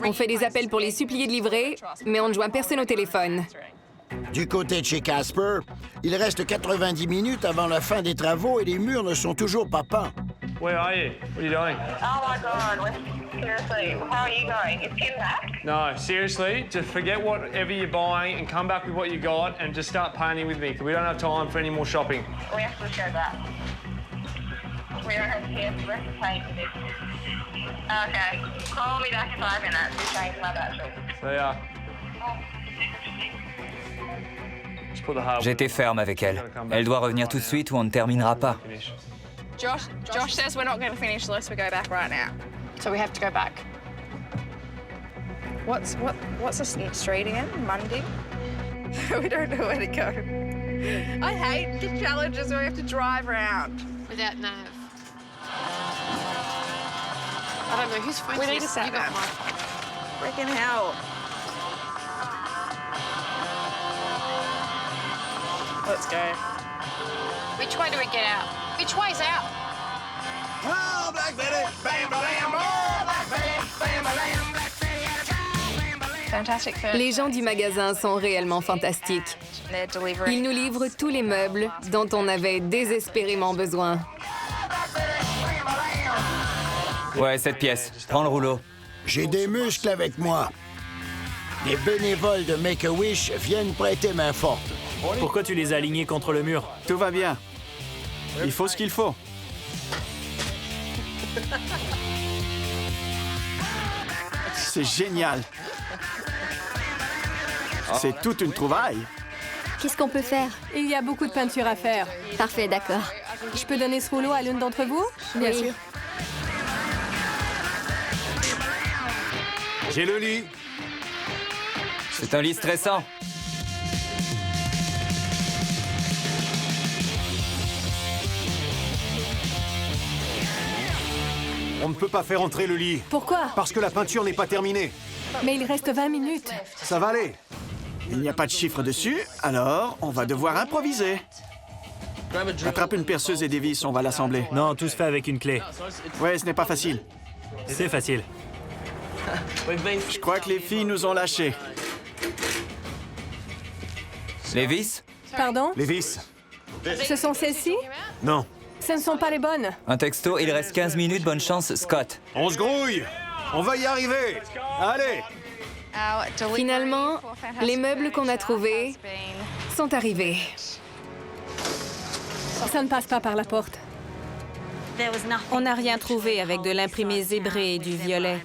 On fait des appels pour les supplier de livrer, mais on ne joint personne au téléphone. Du côté de chez Casper, il reste 90 minutes avant la fin des travaux et les murs ne sont toujours pas peints. Where are you? What are you doing? Oh my God, seriously, how are you going? Is Tim back? No, seriously, just forget whatever you're buying and come back with what you got and just start painting with me because we don't have time for any more shopping. We have to show that. We don't have to we have to paint with it. Okay, call me back in 5 minutes to change my battery. So yeah. J'étais ferme avec elle. Elle doit revenir tout de suite ou on ne terminera pas. Josh says we're not going to finish unless we go back right now. So we have to go back. What's the street again? Mundy? We don't know where to go. I hate the challenges where we have to drive around. Without nav. I don't know whose phone. We need is a this? sat You got nav. my phone. Freaking hell. Let's go. Which way do we get out? Which way's out? Oh, Black Betty, bam, bam, oh, Black Betty, bam, bam, Black Betty, at a time, bam, bam. Fantastic first. Les gens du magasin sont réellement fantastiques. They're delivering. Ils nous livrent tous les meubles dont on avait désespérément besoin. Ouais, cette pièce. Prends le rouleau. J'ai des muscles avec moi. Des bénévoles de Make-A-Wish viennent prêter main forte. Pourquoi tu les as alignés contre le mur? Tout va bien. Il faut ce qu'il faut. C'est génial. C'est toute une trouvaille. Qu'est-ce qu'on peut faire? Il y a beaucoup de peinture à faire. Parfait, d'accord. Je peux donner ce rouleau à l'une d'entre vous? Bien sûr. J'ai le lit. C'est un lit stressant. On ne peut pas faire entrer le lit. Pourquoi? Parce que la peinture n'est pas terminée. Mais il reste 20 minutes. Ça va aller. Il n'y a pas de chiffre dessus, alors on va devoir improviser. Attrape une perceuse et des vis, on va l'assembler. Non, tout se fait avec une clé. Ouais, ce n'est pas facile. C'est facile. Je crois que les filles nous ont lâchés. Les vis? Pardon? Les vis. Ce sont celles-ci? Non. Ce ne sont pas les bonnes. Un texto, il reste 15 minutes, bonne chance, Scott. On se grouille. On va y arriver. Allez. Finalement, les meubles qu'on a trouvés sont arrivés. Ça ne passe pas par la porte. On n'a rien trouvé avec de l'imprimé zébré et du violet.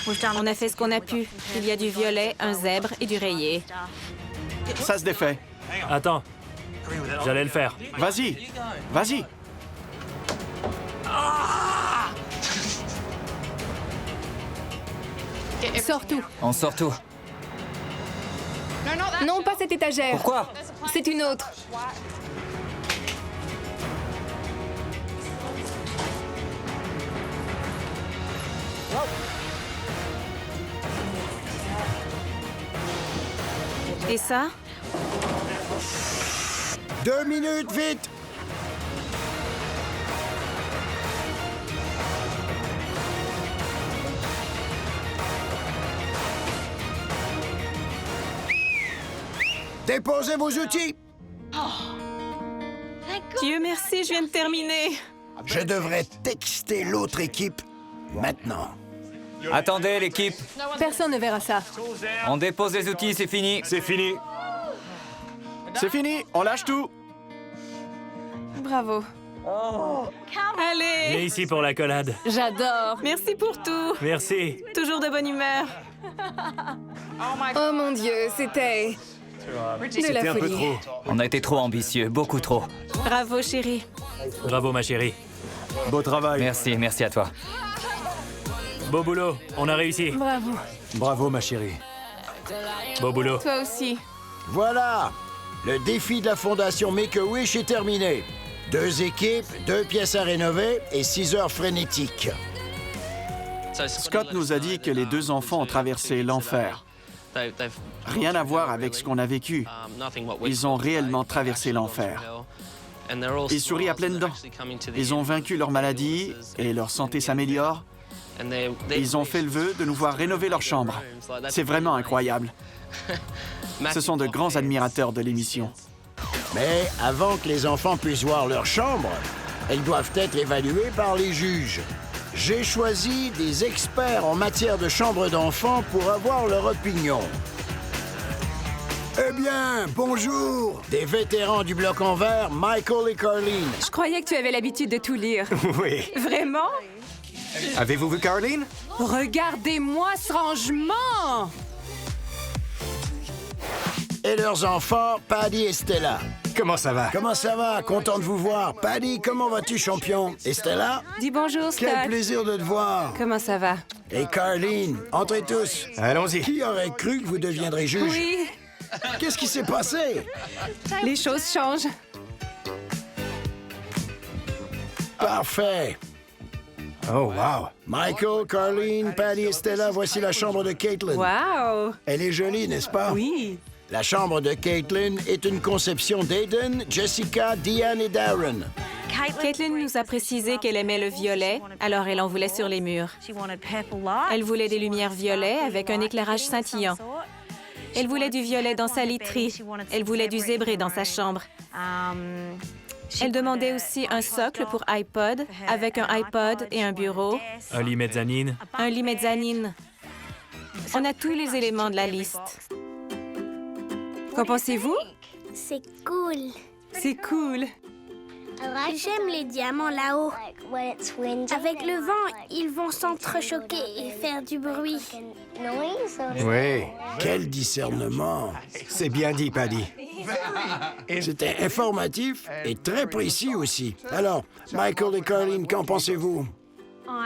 On a fait ce qu'on a pu. Il y a du violet, un zèbre et du rayé. Ça se défait. Attends. J'allais le faire. Vas-y. Vas-y. Sors tout. On sort tout. Non, pas cette étagère. Pourquoi? C'est une autre. Et ça? 2 minutes, vite! Déposez vos outils! Dieu merci, je viens de terminer. Je devrais texter l'autre équipe maintenant. Attendez, l'équipe. Personne ne verra ça. On dépose les outils, c'est fini. C'est fini. C'est fini, on lâche tout. Bravo. Viens Allez! ici pour l'accolade. J'adore. Merci pour tout. Merci. Toujours de bonne humeur. Oh mon Dieu, c'était de C'était la un peu folie. trop. On a été trop ambitieux, beaucoup trop. Bravo, chérie. Bravo, ma chérie. Beau travail. Merci, merci à toi. Beau boulot. On a réussi. Bravo. Bravo, ma chérie. Beau boulot. Toi aussi. Voilà! Le défi de la Fondation Make-A-Wish est terminé. 2 équipes, 2 pièces à rénover et 6 heures frénétiques. Scott nous a dit que les 2 enfants ont traversé l'enfer. Rien à voir avec ce qu'on a vécu. Ils ont réellement traversé l'enfer. Ils sourient à pleines dents. Ils ont vaincu leur maladie et leur santé s'améliore. Ils ont fait le vœu de nous voir rénover leur chambre. C'est vraiment incroyable. Ce sont de grands admirateurs de l'émission. Mais avant que les enfants puissent voir leur chambre, elles doivent être évaluées par les juges. J'ai choisi des experts en matière de chambre d'enfants pour avoir leur opinion. Eh bien, bonjour! Des vétérans du bloc en verre, Michael et Carleen. Je croyais que tu avais l'habitude de tout lire. Oui. Vraiment? Avez-vous vu Carleen? Regardez-moi ce rangement! Et leurs enfants, Paddy et Stella. Comment ça va? Comment ça va? Content de vous voir. Paddy, comment vas-tu, champion? Et Stella? Dis bonjour, Scott. Quel plaisir de te voir. Comment ça va? Et Carleen, entrez tous. Allons-y. Qui aurait cru que vous deviendrez juge? Oui, Qu'est-ce qui s'est passé? les choses changent. Parfait. Oh, wow. Michael, Carleen, Paddy et Stella, voici la chambre de Caitlin. Wow! Elle est jolie, n'est-ce pas? Oui. La chambre de Caitlin est une conception d'Aiden, Jessica, Diane et Darren. Caitlin nous a précisé qu'elle aimait le violet, alors elle en voulait sur les murs. Elle voulait des lumières violets avec un éclairage scintillant. Elle voulait du violet dans sa literie. Elle voulait du zébré dans sa chambre. Elle demandait aussi un socle pour iPod, avec un iPod et un bureau, Un lit mezzanine. un lit mezzanine. On a tous les éléments de la liste. Qu'en pensez-vous? C'est cool. C'est cool. J'aime les diamants là-haut. Avec le vent, ils vont s'entrechoquer et faire du bruit. Oui. Quel discernement! C'est bien dit, Paddy. C'était informatif et très précis aussi. Alors, Michael et Carleen, qu'en pensez-vous?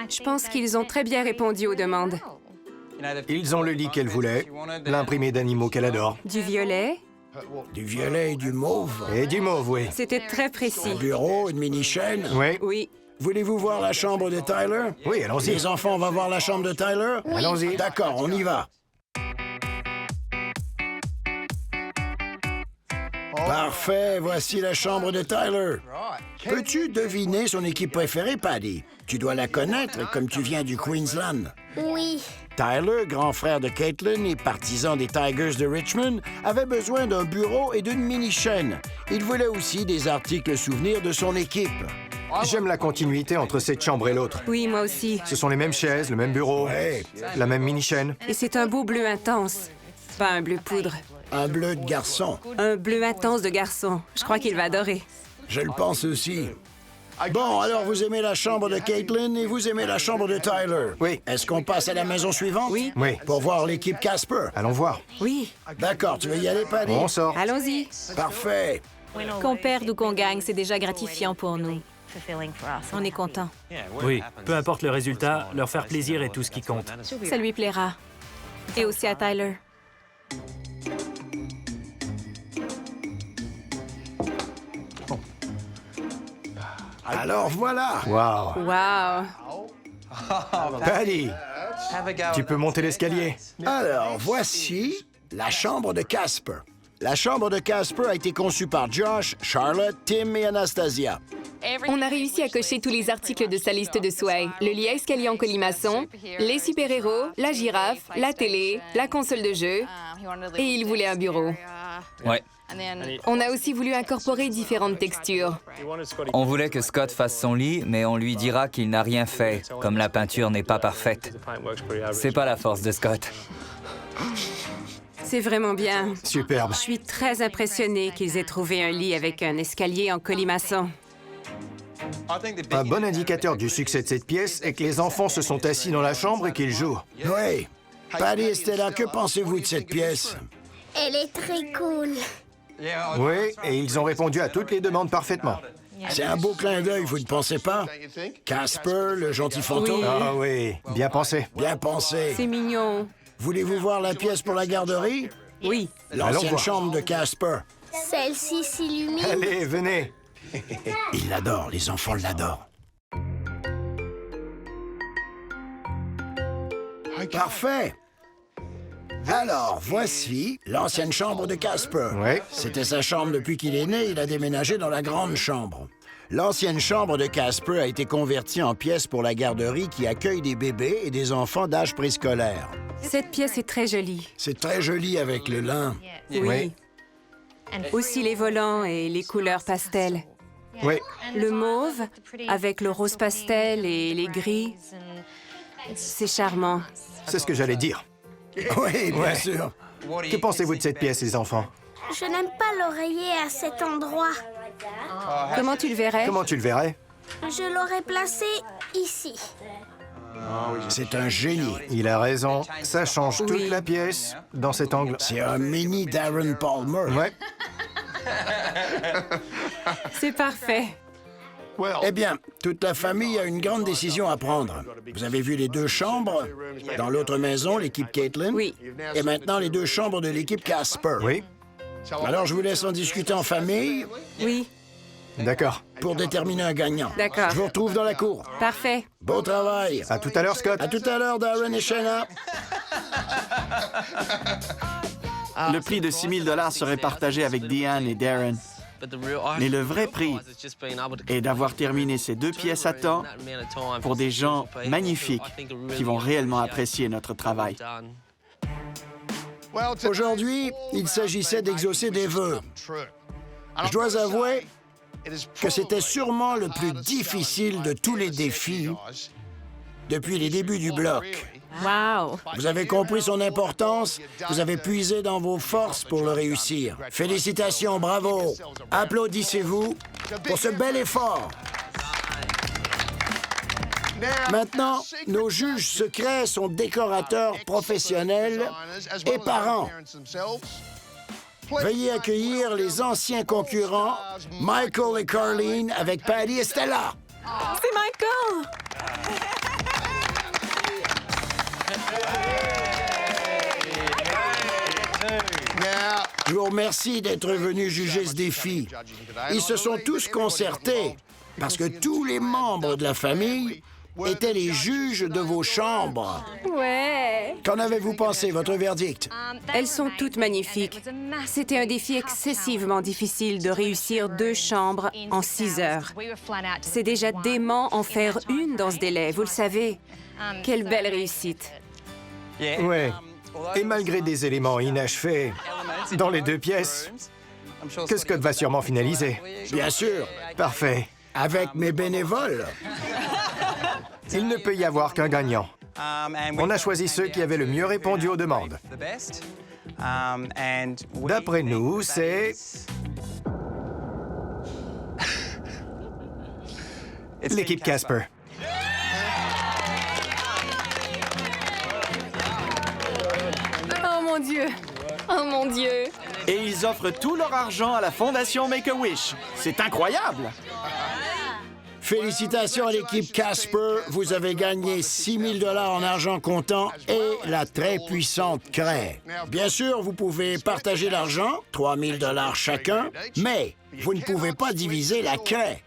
Je pense qu'ils ont très bien répondu aux demandes. Ils ont le lit qu'elle voulait, l'imprimé d'animaux qu'elle adore. Du violet. Du violet et du mauve. Et du mauve, oui. C'était très précis. Un bureau, une mini-chaîne. Oui. Oui. Voulez-vous voir la chambre de Tyler? Oui, allons-y. Les enfants, on va voir la chambre de Tyler? Oui. Allons-y. D'accord, on y va. Parfait, voici la chambre de Tyler. Peux-tu deviner son équipe préférée, Paddy? Tu dois la connaître, comme tu viens du Queensland. Oui. Tyler, grand frère de Caitlin et partisan des Tigers de Richmond, avait besoin d'un bureau et d'une mini-chaîne. Il voulait aussi des articles souvenirs de son équipe. J'aime la continuité entre cette chambre et l'autre. Oui, moi aussi. Ce sont les mêmes chaises, le même bureau, la même mini-chaîne. Et c'est un beau bleu intense. Pas un bleu poudre. Un bleu de garçon. Un bleu intense de garçon. Je crois qu'il va adorer. Je le pense aussi. Bon, alors vous aimez la chambre de Caitlin et vous aimez la chambre de Tyler. Oui. Est-ce qu'on passe à la maison suivante? Oui. Oui. Pour voir l'équipe Casper. Allons voir. Oui. D'accord, tu veux y aller, Paddy? On sort. Allons-y. Parfait. Qu'on perde ou qu'on gagne, c'est déjà gratifiant pour nous. On est content. Oui, peu importe le résultat, leur faire plaisir est tout ce qui compte. Ça lui plaira. Et aussi à Tyler. Alors voilà. Wow. Wow. Paddy, tu peux monter l'escalier. Alors, voici la chambre de Casper. La chambre de Casper a été conçue par Josh, Charlotte, Tim et Anastasia. On a réussi à cocher tous les articles de sa liste de souhaits. Le lit à escalier en colimaçon, les super-héros, la girafe, la télé, la console de jeu, et il voulait un bureau. Ouais. On a aussi voulu incorporer différentes textures. On voulait que Scott fasse son lit, mais on lui dira qu'il n'a rien fait, comme la peinture n'est pas parfaite. C'est pas la force de Scott. C'est vraiment bien. Superbe. Je suis très impressionnée qu'ils aient trouvé un lit avec un escalier en colimaçon. Un bon indicateur du succès de cette pièce est que les enfants se sont assis dans la chambre et qu'ils jouent. Oui. Paddy et Stella, que pensez-vous de cette pièce? Elle est très cool. Oui, et ils ont répondu à toutes les demandes parfaitement. C'est un beau clin d'œil, vous ne pensez pas? Casper, le gentil fantôme. Oui. Ah oui, bien pensé. Bien pensé. C'est mignon. Voulez-vous voir la pièce pour la garderie? Oui. Allons L'ancienne voir. chambre de Casper. Celle-ci s'illumine. Allez, venez. Il l'adore, les enfants l'adorent. Parfait. Alors, voici l'ancienne chambre de Casper. Oui. C'était sa chambre depuis qu'il est né, il a déménagé dans la grande chambre. L'ancienne chambre de Casper a été convertie en pièce pour la garderie qui accueille des bébés et des enfants d'âge préscolaire. Cette pièce est très jolie. C'est très joli avec le lin. Oui. Aussi les volants et les couleurs pastel. Oui. Le mauve avec le rose pastel et les gris. C'est charmant. C'est ce que j'allais dire. Oui, bien Ouais. sûr. Que pensez-vous de cette pièce, les enfants? Je n'aime pas l'oreiller à cet endroit. Comment tu le verrais? Comment tu le verrais? Je l'aurais placé ici. C'est un génie. Il a raison. Ça change toute Oui. la pièce dans cet angle. C'est un mini Darren Palmer. Ouais. C'est parfait. Eh bien, toute la famille a une grande décision à prendre. Vous avez vu les deux chambres dans l'autre maison, l'équipe Caitlin. Oui. Et maintenant, les deux chambres de l'équipe Casper. Oui. Alors, je vous laisse en discuter en famille Oui. D'accord. pour déterminer un gagnant. D'accord. Je vous retrouve dans la cour. Parfait. Beau travail. À tout à l'heure, Scott. À tout à l'heure, Darren et Shayna. Le prix de 6 000 $ serait partagé avec Diane et Darren. Mais le vrai prix est d'avoir terminé ces deux pièces à temps pour des gens magnifiques qui vont réellement apprécier notre travail. Aujourd'hui, il s'agissait d'exaucer des vœux. Je dois avouer que c'était sûrement le plus difficile de tous les défis depuis les débuts du bloc. Wow! Vous avez compris son importance? Vous avez puisé dans vos forces pour le réussir. Félicitations, bravo! Applaudissez-vous pour ce bel effort. Maintenant, nos juges secrets sont décorateurs professionnels et parents. Veuillez accueillir les anciens concurrents, Michael et Carleen, avec Patty et Stella. C'est Michael! Je vous remercie d'être venus juger ce défi. Ils se sont tous concertés parce que tous les membres de la famille étaient les juges de vos chambres. Ouais! Qu'en avez-vous pensé, votre verdict? Elles sont toutes magnifiques. C'était un défi excessivement difficile de réussir 2 chambres en 6 heures. C'est déjà dément en faire une dans ce délai, vous le savez. Quelle belle réussite. Ouais. Et malgré des éléments inachevés dans les 2 pièces, que Scott va sûrement finaliser. Bien sûr. Parfait. Avec mes bénévoles. Il ne peut y avoir qu'un gagnant. On a choisi ceux qui avaient le mieux répondu aux demandes. D'après nous, c'est... l'équipe Casper. Oh mon Dieu! Oh mon Dieu! Et ils offrent tout leur argent à la fondation Make-A-Wish. C'est incroyable! Félicitations à l'équipe Casper. Vous avez gagné 6 000 $ en argent comptant et la très puissante craie. Bien sûr, vous pouvez partager l'argent, 3 000 $ chacun, mais vous ne pouvez pas diviser la craie.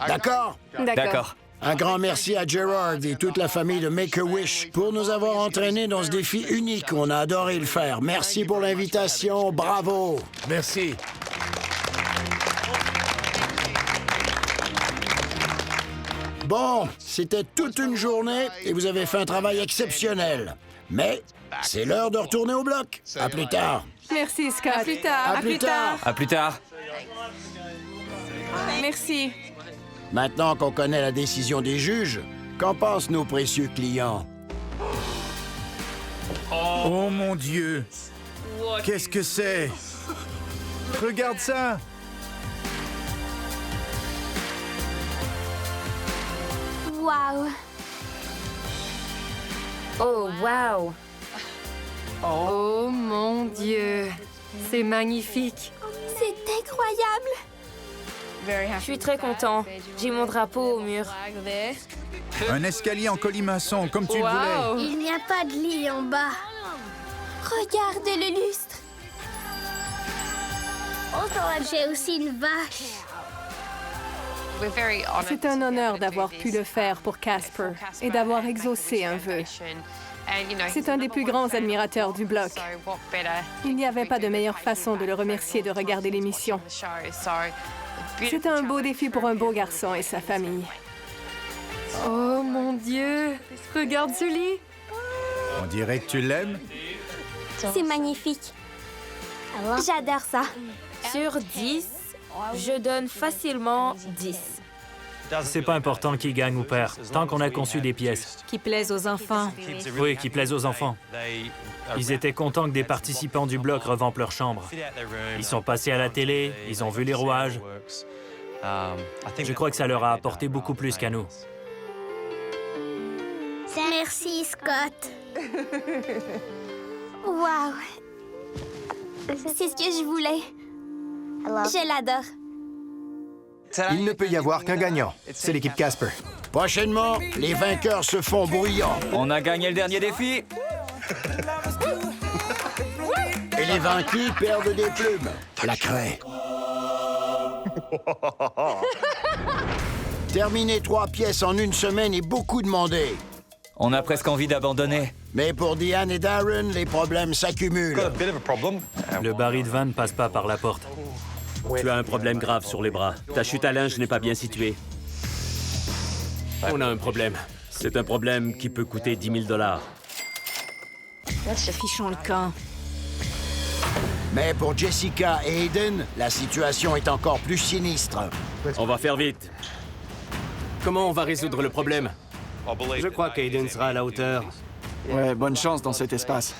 D'accord? D'accord. Un grand merci à Gerard et toute la famille de Make-A-Wish pour nous avoir entraînés dans ce défi unique. On a adoré le faire. Merci pour l'invitation. Bravo. Merci. Bon, c'était toute une journée et vous avez fait un travail exceptionnel. Mais c'est l'heure de retourner au bloc. À plus tard. Merci, Scott. À plus tard. À plus tard. À plus tard. Merci. Maintenant qu'on connaît la décision des juges, qu'en pensent nos précieux clients? Oh mon Dieu! Qu'est-ce que c'est? Regarde ça! Waouh! Oh, wow! Oh mon Dieu! C'est magnifique! C'est incroyable! Je suis très content. J'ai mon drapeau au mur. Un escalier en colimaçon, comme tu le voulais. Il n'y a pas de lit en bas. Regardez le lustre. J'ai aussi une vache. C'est un honneur d'avoir pu le faire pour Casper et d'avoir exaucé un vœu. C'est un des plus grands admirateurs du bloc. Il n'y avait pas de meilleure façon de le remercier de regarder l'émission. C'est un beau défi pour un beau garçon et sa famille. Oh mon Dieu! Regarde ce lit! On dirait que tu l'aimes. C'est magnifique. J'adore ça. Sur 10, je donne facilement 10. C'est pas important qui gagne ou perd, tant qu'on a conçu des pièces. Qui plaisent aux enfants. Oui, qui plaisent aux enfants. Ils étaient contents que des participants du bloc revampent leur chambre. Ils sont passés à la télé, ils ont vu les rouages. Je crois que ça leur a apporté beaucoup plus qu'à nous. Merci, Scott. Waouh! C'est ce que je voulais. Je l'adore. Il ne peut y avoir qu'un gagnant. C'est l'équipe Casper. Prochainement, les vainqueurs se font bruyants. On a gagné le dernier défi. Et les vaincus perdent des plumes. La craie. Terminer 3 pièces en une semaine est beaucoup demandé. On a presque envie d'abandonner. Mais pour Diane et Darren, les problèmes s'accumulent. Le baril de vin ne passe pas par la porte. Tu as un problème grave sur les bras. Ta chute à linge n'est pas bien située. On a un problème. C'est un problème qui peut coûter 10 000 $. Fichons le camp. Mais pour Jessica et Aiden, la situation est encore plus sinistre. On va faire vite. Comment on va résoudre le problème? Je crois qu'Aiden sera à la hauteur. Ouais, bonne chance dans cet espace.